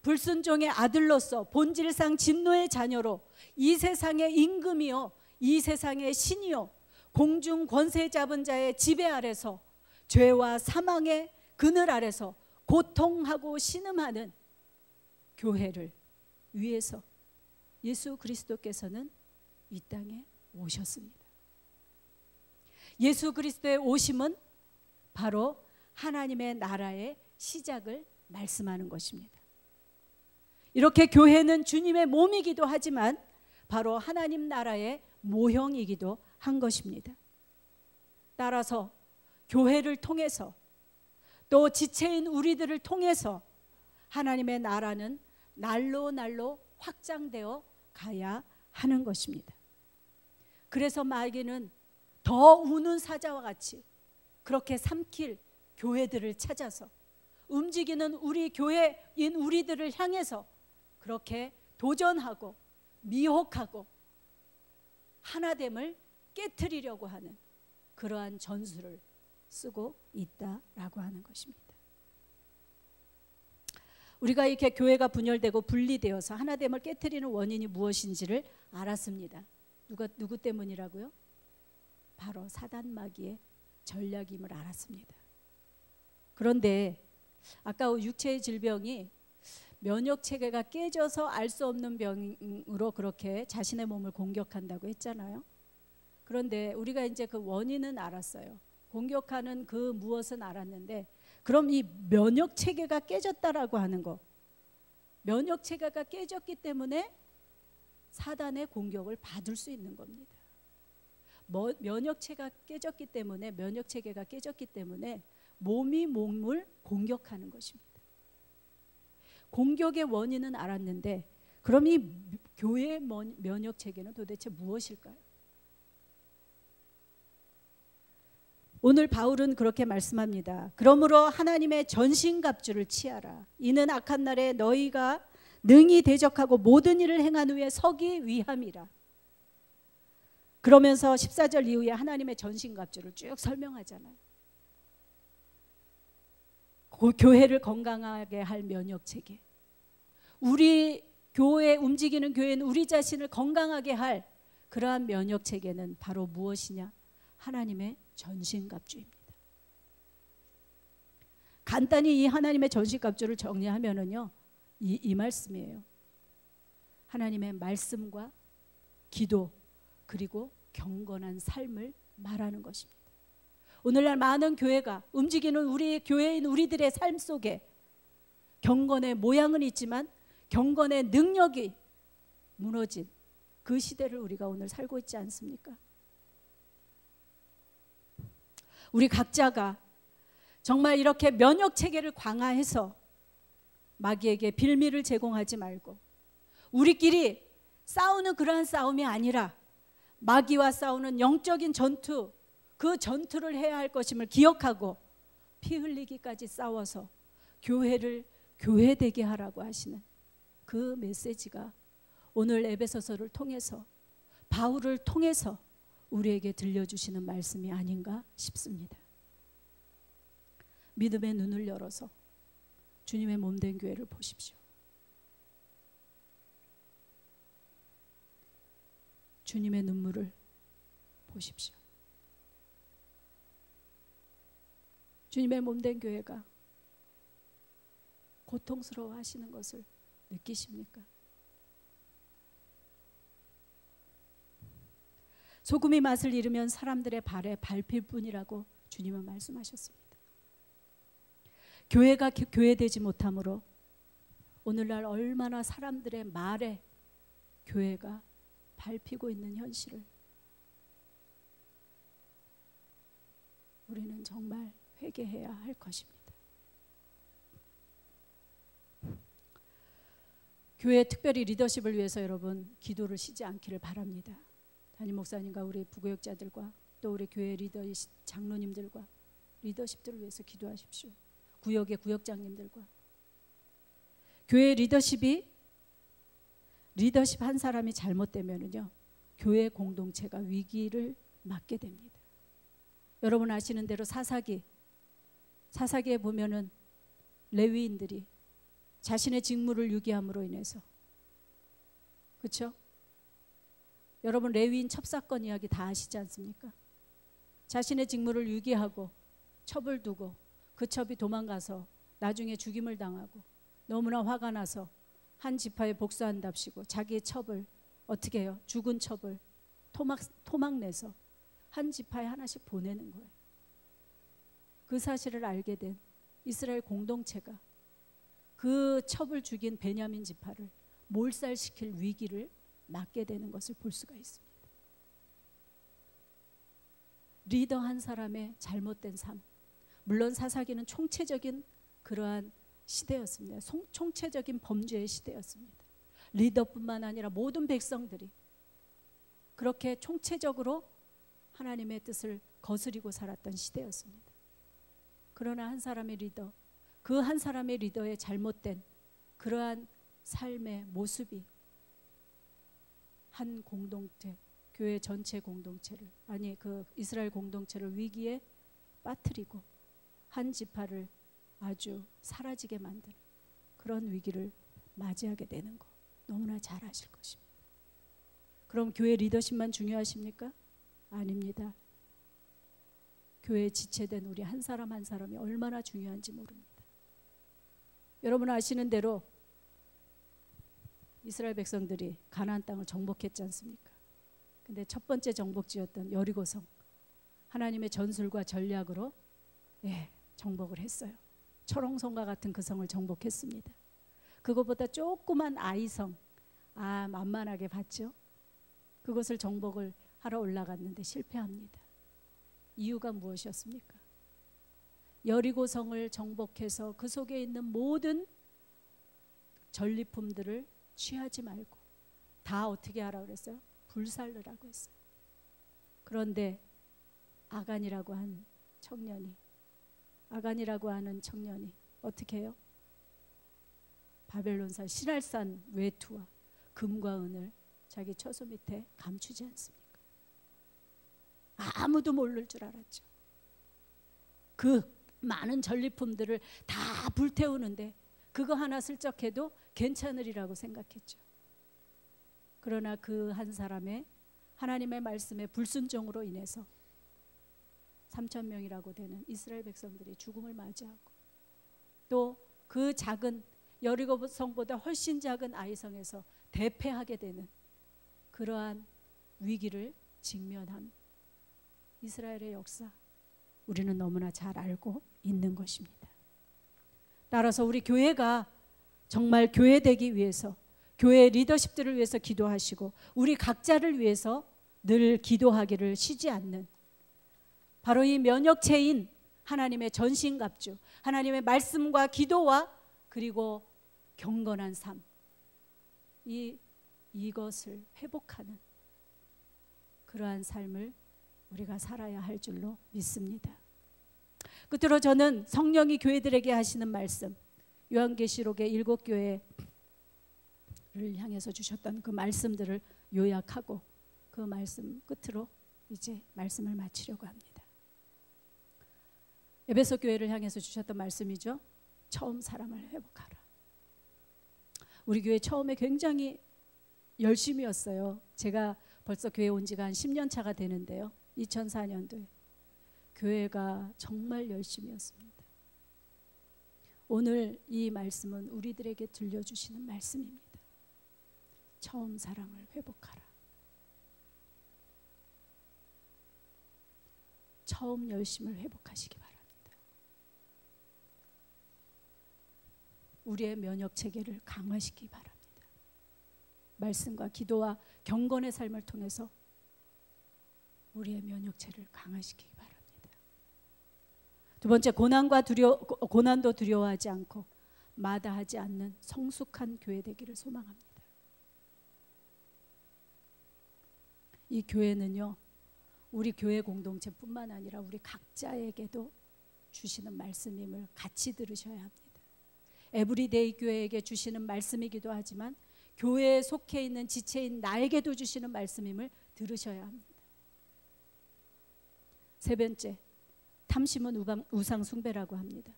불순종의 아들로서 본질상 진노의 자녀로 이 세상의 임금이요 이 세상의 신이요 공중 권세 잡은 자의 지배 아래서 죄와 사망의 그늘 아래서 고통하고 신음하는 교회를 위해서 예수 그리스도께서는 이 땅에 오셨습니다. 예수 그리스도의 오심은 바로 하나님의 나라의 시작을 말씀하는 것입니다. 이렇게 교회는 주님의 몸이기도 하지만 바로 하나님 나라의 모형이기도 한 것입니다. 따라서 교회를 통해서 또 지체인 우리들을 통해서 하나님의 나라는 날로 확장되어 가야 하는 것입니다. 그래서 마귀는 더 우는 사자와 같이 그렇게 삼킬 교회들을 찾아서 움직이는 우리 교회인 우리들을 향해서 그렇게 도전하고 미혹하고 하나됨을 깨트리려고 하는 그러한 전술을 쓰고 있다라고 하는 것입니다. 우리가 이렇게 교회가 분열되고 분리되어서 하나됨을 깨트리는 원인이 무엇인지를 알았습니다. 누구 때문이라고요? 바로 사단 마귀의 전략임을 알았습니다. 그런데 아까 육체의 질병이 면역 체계가 깨져서 알 수 없는 병으로 그렇게 자신의 몸을 공격한다고 했잖아요. 그런데 우리가 이제 그 원인은 알았어요. 공격하는 그 무엇은 알았는데 그럼 이 면역 체계가 깨졌다라고 하는 거, 면역 체계가 깨졌기 때문에 사단의 공격을 받을 수 있는 겁니다. 면역 체계가 깨졌기 때문에 몸이 몸을 공격하는 것입니다. 공격의 원인은 알았는데 그럼 이 교회의 면역 체계는 도대체 무엇일까요? 오늘 바울은 그렇게 말씀합니다. 그러므로 하나님의 전신갑주를 취하라. 이는 악한 날에 너희가 능히 대적하고 모든 일을 행한 후에 서기 위함이라. 그러면서 14절 이후에 하나님의 전신갑주를 쭉 설명하잖아요. 교회를 건강하게 할 면역체계, 우리 교회 움직이는 교회는 우리 자신을 건강하게 할 그러한 면역체계는 바로 무엇이냐? 하나님의 전신갑주입니다. 간단히 이 하나님의 전신갑주를 정리하면은요, 이 말씀이에요. 하나님의 말씀과 기도 그리고 경건한 삶을 말하는 것입니다. 오늘날 많은 교회가 움직이는 우리 교회인 우리들의 삶 속에 경건의 모양은 있지만 경건의 능력이 무너진 그 시대를 우리가 오늘 살고 있지 않습니까? 우리 각자가 정말 이렇게 면역체계를 강화해서 마귀에게 빌미를 제공하지 말고 우리끼리 싸우는 그러한 싸움이 아니라 마귀와 싸우는 영적인 전투, 그 전투를 해야 할 것임을 기억하고 피 흘리기까지 싸워서 교회를 교회되게 하라고 하시는 그 메시지가 오늘 에베소서를 통해서, 바울을 통해서 우리에게 들려주시는 말씀이 아닌가 싶습니다. 믿음의 눈을 열어서 주님의 몸된 교회를 보십시오. 주님의 눈물을 보십시오. 주님의 몸된 교회가 고통스러워 하시는 것을 느끼십니까? 소금이 맛을 잃으면 사람들의 발에 밟힐 뿐이라고 주님은 말씀하셨습니다. 교회가 교회되지 못함으로 오늘날 얼마나 사람들의 말에 교회가 밟히고 있는 현실을 우리는 정말 회개해야 할 것입니다. 교회 특별히 리더십을 위해서 여러분 기도를 쉬지 않기를 바랍니다. 담임 목사님과 우리 부교역자들과 또 우리 교회 리더 장로님들과 리더십들을 위해서 기도하십시오. 구역의 구역장님들과 교회 리더십 한 사람이 잘못되면은요, 교회 공동체가 위기를 맞게 됩니다. 여러분 아시는 대로 사사기에 보면은 레위인들이 자신의 직무를 유기함으로 인해서, 그렇죠? 여러분 레위인 첩사건 이야기 다 아시지 않습니까? 자신의 직무를 유기하고 첩을 두고 그 첩이 도망가서 나중에 죽임을 당하고 너무나 화가 나서 한 지파에 복수한답시고 자기의 첩을 어떻게 해요? 죽은 첩을 토막내서 한 지파에 하나씩 보내는 거예요. 그 사실을 알게 된 이스라엘 공동체가 그 첩을 죽인 베냐민 지파를 몰살시킬 위기를 맞게 되는 것을 볼 수가 있습니다. 리더 한 사람의 잘못된 삶, 물론 사사기는 총체적인 그러한 시대였습니다. 총체적인 범죄의 시대였습니다. 리더뿐만 아니라 모든 백성들이 그렇게 총체적으로 하나님의 뜻을 거스리고 살았던 시대였습니다. 그러나 한 사람의 리더, 그 한 사람의 리더의 잘못된 그러한 삶의 모습이 한 공동체, 교회 전체 공동체를, 아니 그 이스라엘 공동체를 위기에 빠뜨리고 한 지파를 아주 사라지게 만드는 그런 위기를 맞이하게 되는 거 너무나 잘 아실 것입니다. 그럼 교회 리더십만 중요하십니까? 아닙니다. 교회에 지체된 우리 한 사람 한 사람이 얼마나 중요한지 모릅니다. 여러분 아시는 대로 이스라엘 백성들이 가나안 땅을 정복했지 않습니까? 근데 첫 번째 정복지였던 여리고성, 하나님의 전술과 전략으로 정복을 했어요. 초롱성과 같은 그 성을 정복했습니다. 그것보다 조그만 아이성, 만만하게 봤죠. 그것을 정복을 하러 올라갔는데 실패합니다. 이유가 무엇이었습니까? 여리고성을 정복해서 그 속에 있는 모든 전리품들을 취하지 말고 다 어떻게 하라고 그랬어요? 불살르라고 했어요. 그런데 아간이라고 한 청년이, 아간이라고 하는 청년이 어떻게 해요? 바벨론산 시날산 외투와 금과 은을 자기 처소 밑에 감추지 않습니까? 아무도 모를 줄 알았죠. 그 많은 전리품들을 다 불태우는데 그거 하나 슬쩍 해도 괜찮으리라고 생각했죠. 그러나 그 한 사람의 하나님의 말씀에 불순종으로 인해서 3,000명이라고 되는 이스라엘 백성들이 죽음을 맞이하고, 또 그 작은 여리고 성보다 훨씬 작은 아이성에서 대패하게 되는 그러한 위기를 직면한 이스라엘의 역사, 우리는 너무나 잘 알고 있는 것입니다. 따라서 우리 교회가 정말 교회 되기 위해서, 교회 리더십들을 위해서 기도하시고 우리 각자를 위해서 늘 기도하기를 쉬지 않는, 바로 이 면역체인 하나님의 전신갑주, 하나님의 말씀과 기도와 그리고 경건한 삶, 이것을 회복하는 그러한 삶을 우리가 살아야 할 줄로 믿습니다. 끝으로 저는 성령이 교회들에게 하시는 말씀, 요한계시록의 7교회를 향해서 주셨던 그 말씀들을 요약하고 그 말씀 끝으로 이제 말씀을 마치려고 합니다. 에베소 교회를 향해서 주셨던 말씀이죠. 처음 사랑을 회복하라. 우리 교회 처음에 굉장히 열심이었어요. 제가 벌써 교회 온 지가 한 10년 차가 되는데요. 2004년도에 교회가 정말 열심이었습니다. 오늘 이 말씀은 우리들에게 들려주시는 말씀입니다. 처음 사랑을 회복하라. 처음 열심을 회복하시기 바랍니다. 우리의 면역 체계를 강화시키기 바랍니다. 말씀과 기도와 경건의 삶을 통해서 우리의 면역체를 강화시키기 바랍니다. 두 번째, 고난도 두려워하지 않고 마다하지 않는 성숙한 교회 되기를 소망합니다. 이 교회는요, 우리 교회 공동체뿐만 아니라 우리 각자에게도 주시는 말씀임을 같이 들으셔야 합니다. 에브리데이 교회에게 주시는 말씀이기도 하지만 교회에 속해 있는 지체인 나에게도 주시는 말씀임을 들으셔야 합니다. 세 번째, 탐심은 우상 숭배라고 합니다.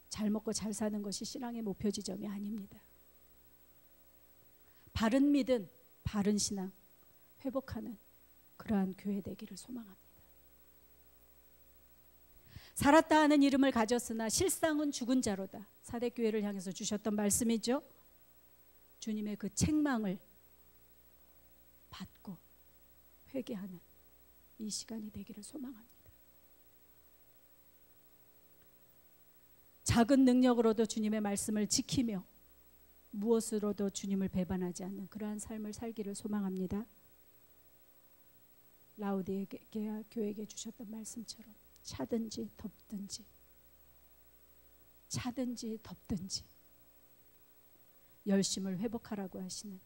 잘 먹고 잘 사는 것이 신앙의 목표 지점이 아닙니다. 바른 믿음, 바른 신앙 회복하는 그러한 교회 되기를 소망합니다. 살았다 하는 이름을 가졌으나 실상은 죽은 자로다. 사대교회를 향해서 주셨던 말씀이죠. 주님의 그 책망을 받고 회개하는 이 시간이 되기를 소망합니다. 작은 능력으로도 주님의 말씀을 지키며 무엇으로도 주님을 배반하지 않는 그러한 삶을 살기를 소망합니다. 라우디게아 교회에게 주셨던 말씀처럼 차든지 덥든지 열심을 회복하라고 하시는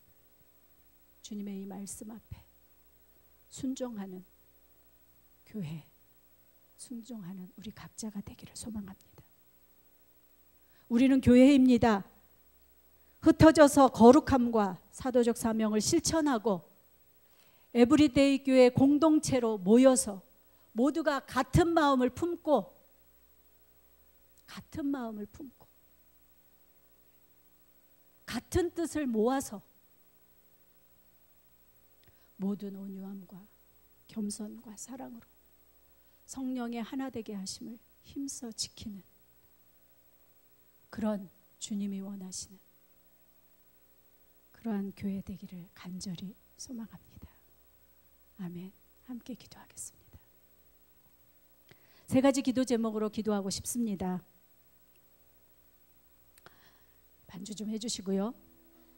주님의 이 말씀 앞에 순종하는 교회, 순종하는 우리 각자가 되기를 소망합니다. 우리는 교회입니다. 흩어져서 거룩함과 사도적 사명을 실천하고 에브리데이 교회 공동체로 모여서 모두가 같은 마음을 품고 같은 뜻을 모아서 모든 온유함과 겸손과 사랑으로 성령의 하나 되게 하심을 힘써 지키는 그런 주님이 원하시는 그러한 교회 되기를 간절히 소망합니다. 아멘. 함께 기도하겠습니다. 세 가지 기도 제목으로 기도하고 싶습니다. 반주 좀 해주시고요.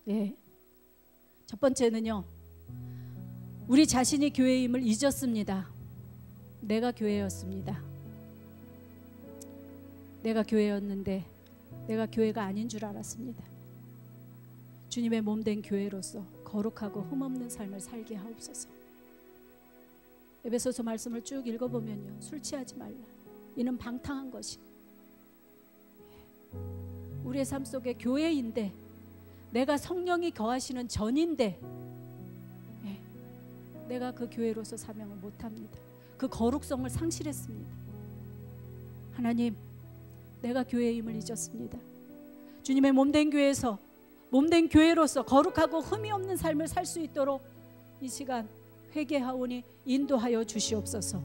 네. 첫 번째는요, 우리 자신이 교회임을 잊었습니다. 내가 교회였습니다. 내가 교회였는데 내가 교회가 아닌 줄 알았습니다. 주님의 몸된 교회로서 거룩하고 흠없는 삶을 살게 하옵소서. 에베소서 말씀을 쭉 읽어보면요, 술 취하지 말라. 이는 방탕한 것이. 우리의 삶 속에 교회인데, 내가 성령이 거하시는 전인데 내가 그 교회로서 사명을 못합니다. 그 거룩성을 상실했습니다. 하나님, 내가 교회임을 잊었습니다. 주님의 몸된 교회에서, 몸된 교회로서 거룩하고 흠이 없는 삶을 살 수 있도록 이 시간 회개하오니 인도하여 주시옵소서.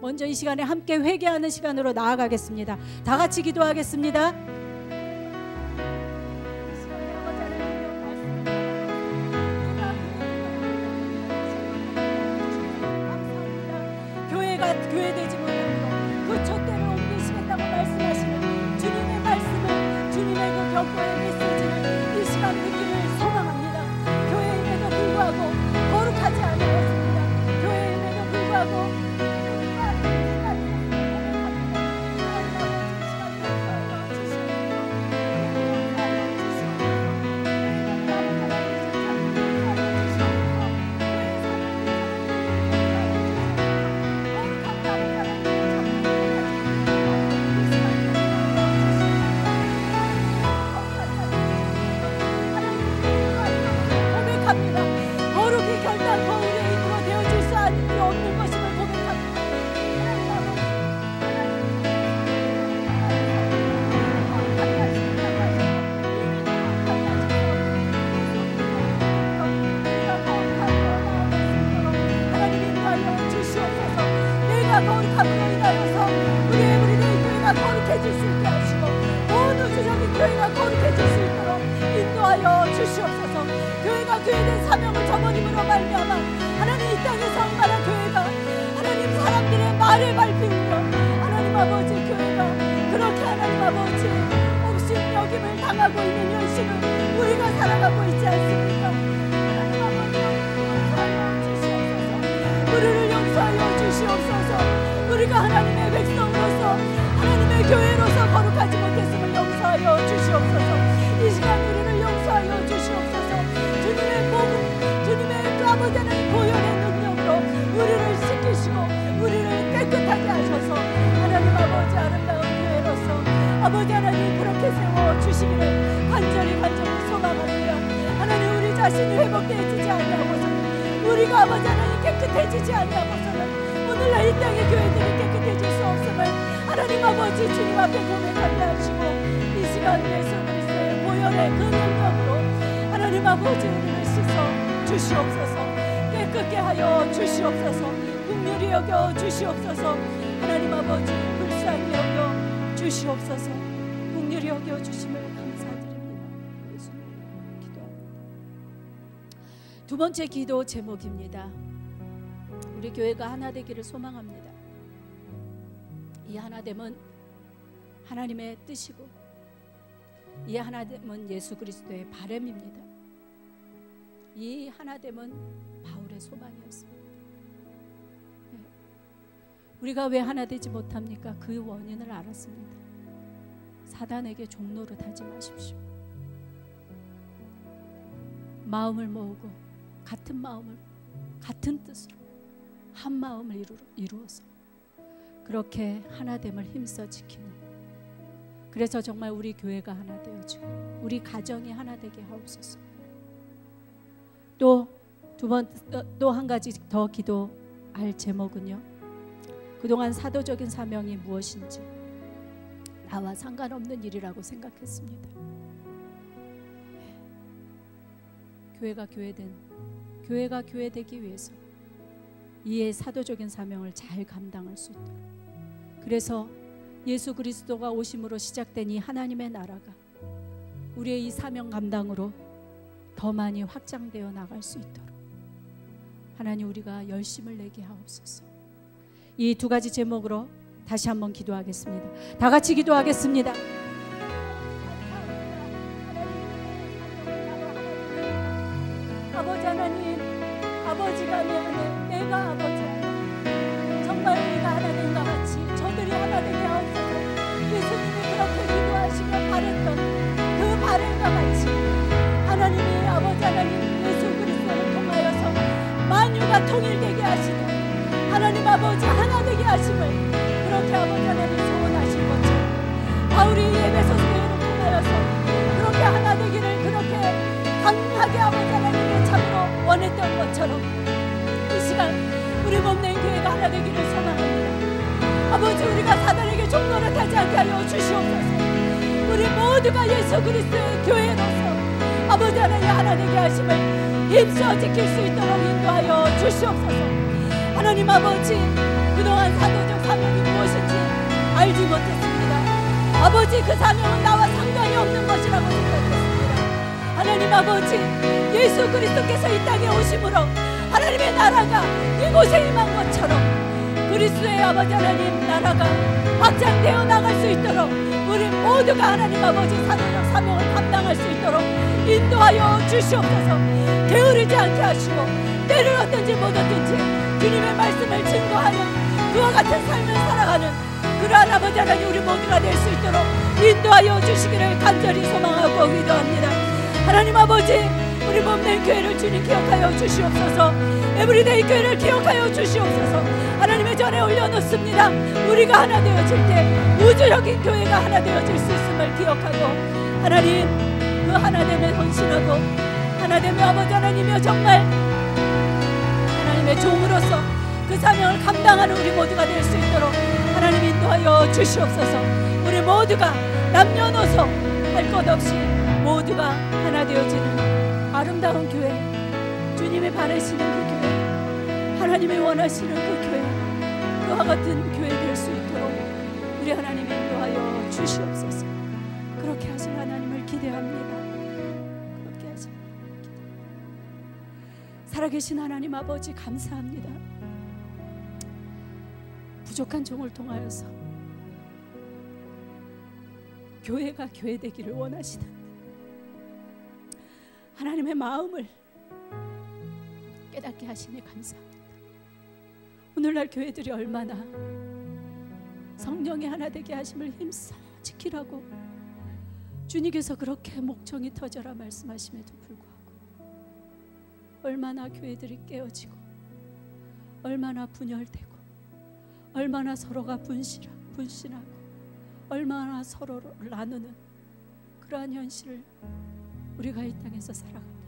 먼저 이 시간에 함께 회개하는 시간으로 나아가겠습니다. 다 같이 기도하겠습니다. 교회되지 못하도록 그 촛대를 옮기시겠다고 말씀하시는 주님의 말씀을, 주님의 그 격보의 메시지를 이 시간 듣기를 소망합니다. 교회임에도 불구하고 거룩하지 않았습니다. 교회임에도 불구하고 거룩이 결단코 우리의 힘으로 되어질 수 없는 것임을 고백합니다. 하나님 인도하여 주시옵소서. 내가 거룩함으로 인하여서 우리의 교회가 거룩해질 수 있게 하시고 온 우주적인 교회가 거룩해질 수 있도록 인도하여 주시옵소서. 교회가 교회된 사명을 저버림으로 말미암아 하나님 이 땅에서 얼마나 교회가 하나님 사람들의 말에 밟히며 하나님 아버지 교회가 그렇게 하나님 아버지 업신여김을 당하고 있는 현실을 우리가 살아가고 있지 않습니까? 하나님 아버지 용서하여 주시옵소서. 우리를 용서하여 주시옵소서. 우리가 하나님의 백성으로서 하나님의 교회로서 거룩하지 못했음을 용서하여 주시옵소서. 이 시간 우리를 용서하여 주시옵소서. 주님의 복음, 주님의 그 아버지 하나님 보혈의 능력으로 우리를 씻기시고 우리를 깨끗하게 하셔서 하나님 아버지 아름다운 교회로서 아버지 하나님 그렇게 세워주시기를 간절히 소망합니다. 하나님 우리 자신이 회복되어지지 아니하고서는 우리가 아버지 하나님 깨끗해지지 아니하고서는 오늘날 이 땅의 교회들이 깨끗해질 수 없음을 하나님 아버지 주님 앞에 고백하게 하시고 이 시간 예수 그리스도의 보혈의 그 능력으로 하나님 아버지 우리를 씻어 주시옵소서. 깨끗게 하여 주시옵소서. 긍휼히 여겨 주시옵소서. 하나님 아버지 불쌍히 여겨 주시옵소서. 긍휼히 여겨 주심을 감사드립니다. 예수님 기도합니다. 두 번째 기도 제목입니다. 우리 교회가 하나 되기를 소망합니다. 이 하나됨은 하나님의 뜻이고 이 하나됨은 예수 그리스도의 바람입니다. 이 하나됨은 바울의 소망이었습니다. 우리가 왜 하나 되지 못합니까? 그 원인을 알았습니다. 사단에게 종로를 하지 마십시오. 마음을 모으고 같은 마음을 같은 뜻으로 한 마음을 이루어서 그렇게 하나됨을 힘써 지키는, 그래서 정말 우리 교회가 하나 되어지고 우리 가정이 하나 되게 하옵소서. 또 한 가지 더 기도할 제목은요, 그동안 사도적인 사명이 무엇인지 나와 상관없는 일이라고 생각했습니다. 교회가 교회되기 위해서 이의 사도적인 사명을 잘 감당할 수 있도록, 그래서 예수 그리스도가 오심으로 시작된 이 하나님의 나라가 우리의 이 사명 감당으로 더 많이 확장되어 나갈 수 있도록 하나님 우리가 열심을 내게 하옵소서. 이 두 가지 제목으로 다시 한번 기도하겠습니다. 다 같이 기도하겠습니다. 아버지 하나님, 아버지가 미안해. 내가 아버지야. 정말 우리가 하나 된 것 같이 저들이 하나 되게 하옵소서. 예수님이 그렇게 기도하시며 바랬던 그 바램과 같이 하나님이 아버지 하나님 예수 그리스도를 통하여서 만유가 통일되게 하시는 하나님 아버지 하나 되게 하심을 그렇게 아버지 하나님 소원하신 것처럼 바울이 에베소 교회를 통하여서 그렇게 하나 되기를 그렇게 강하게 아버지 하나님의 참으로 원했던 것처럼 이 시간 우리 몸된 교회가 하나 되기를 소망합니다. 아버지 우리가 사단에게 종노릇하지 않게 하여 주시옵소서. 우리 모두가 예수 그리스도의 교회로서 아버지 하나님 하나 되게 하심을 힘써 지킬 수 있도록 인도하여 주시옵소서. 하나님 아버지 그동안 사도적 사명이 무엇인지 알지 못했습니다. 아버지 그 사명은 나와 상관이 없는 것이라고 생각했습니다. 하나님 아버지 예수 그리스도께서 이 땅에 오심으로 하나님의 나라가 이곳에 임한 것처럼 그리스도의 아버지 하나님 나라가 확장되어 나갈 수 있도록 우리 모두가 하나님 아버지 사도적 사명을 감당할 수 있도록 인도하여 주시옵소서. 게으르지 않게 하시고 때를 어떤지 못 어떤지 주님의 말씀을 증거하는 그와 같은 삶을 살아가는 그러한 아버지 하나님 우리 모두가 될 수 있도록 인도하여 주시기를 간절히 소망하고 기도합니다. 하나님 아버지 우리 몸된 교회를 주님 기억하여 주시옵소서. 에브리데이 교회를 기억하여 주시옵소서. 하나님의 전에 올려놓습니다. 우리가 하나 되어질 때 우주적인 교회가 하나 되어질 수 있음을 기억하고 하나님 그 하나됨에 헌신하고 하나됨의 아버지 하나님이여 정말 하나님의 종으로서 그 사명을 감당하는 우리 모두가 될 수 있도록 하나님 인도하여 주시옵소서. 우리 모두가 남녀노소 할 것 없이 모두가 하나 되어지는 아름다운 교회, 주님이 바라시는 그 교회, 하나님이 원하시는 그 교회, 그와 같은 교회 될 수 있도록 우리 하나님 인도하여 주시옵소서. 그렇게 하실 하나님을 기대합니다. 그렇게 하실 살아계신 하나님 아버지 감사합니다. 부족한 종을 통하여서 교회가 교회 되기를 원하시는 하나님의 마음을 깨닫게 하시니 감사합니다. 오늘날 교회들이 얼마나 성령의 하나 되게 하심을 힘써 지키라고 주님께서 그렇게 목청이 터져라 말씀하심에도 불구하고 얼마나 교회들이 깨어지고 얼마나 분열되고 얼마나 서로가 분신하고 얼마나 서로를 나누는 그러한 현실을 우리가 이 땅에서 살아갑니다.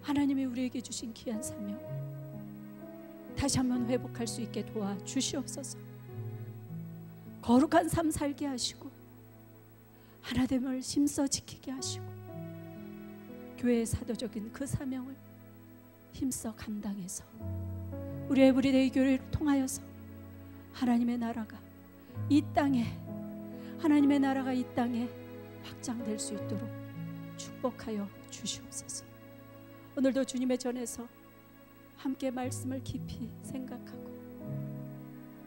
하나님이 우리에게 주신 귀한 사명 다시 한번 회복할 수 있게 도와주시옵소서. 거룩한 삶 살게 하시고 하나됨을 힘써 지키게 하시고 교회의 사도적인 그 사명을 힘써 감당해서 우리 에브리데이 교회를 통하여서 하나님의 나라가 이 땅에 하나님의 나라가 이 땅에 확장될 수 있도록 축복하여 주시옵소서. 오늘도 주님의 전에서 함께 말씀을 깊이 생각하고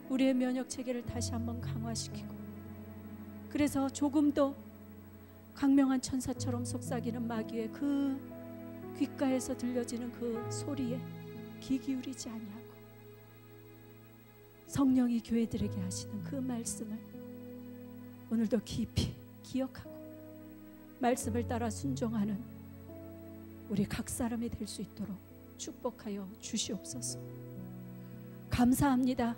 우리의 면역 체계를 다시 한번 강화시키고 그래서 조금도 강명한 천사처럼 속삭이는 마귀의 그 귓가에서 들려지는 그 소리에 귀 기울이지 아니하고 성령이 교회들에게 하시는 그 말씀을 오늘도 깊이 기억하고 말씀을 따라 순종하는 우리 각 사람이 될 수 있도록 축복하여 주시옵소서. 감사합니다.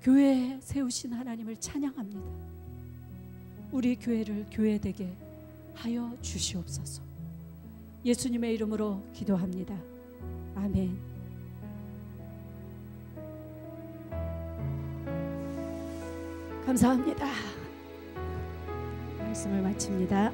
교회에 세우신 하나님을 찬양합니다. 우리 교회를 교회되게 하여 주시옵소서. 예수님의 이름으로 기도합니다. 아멘. 감사합니다. 말씀을 마칩니다.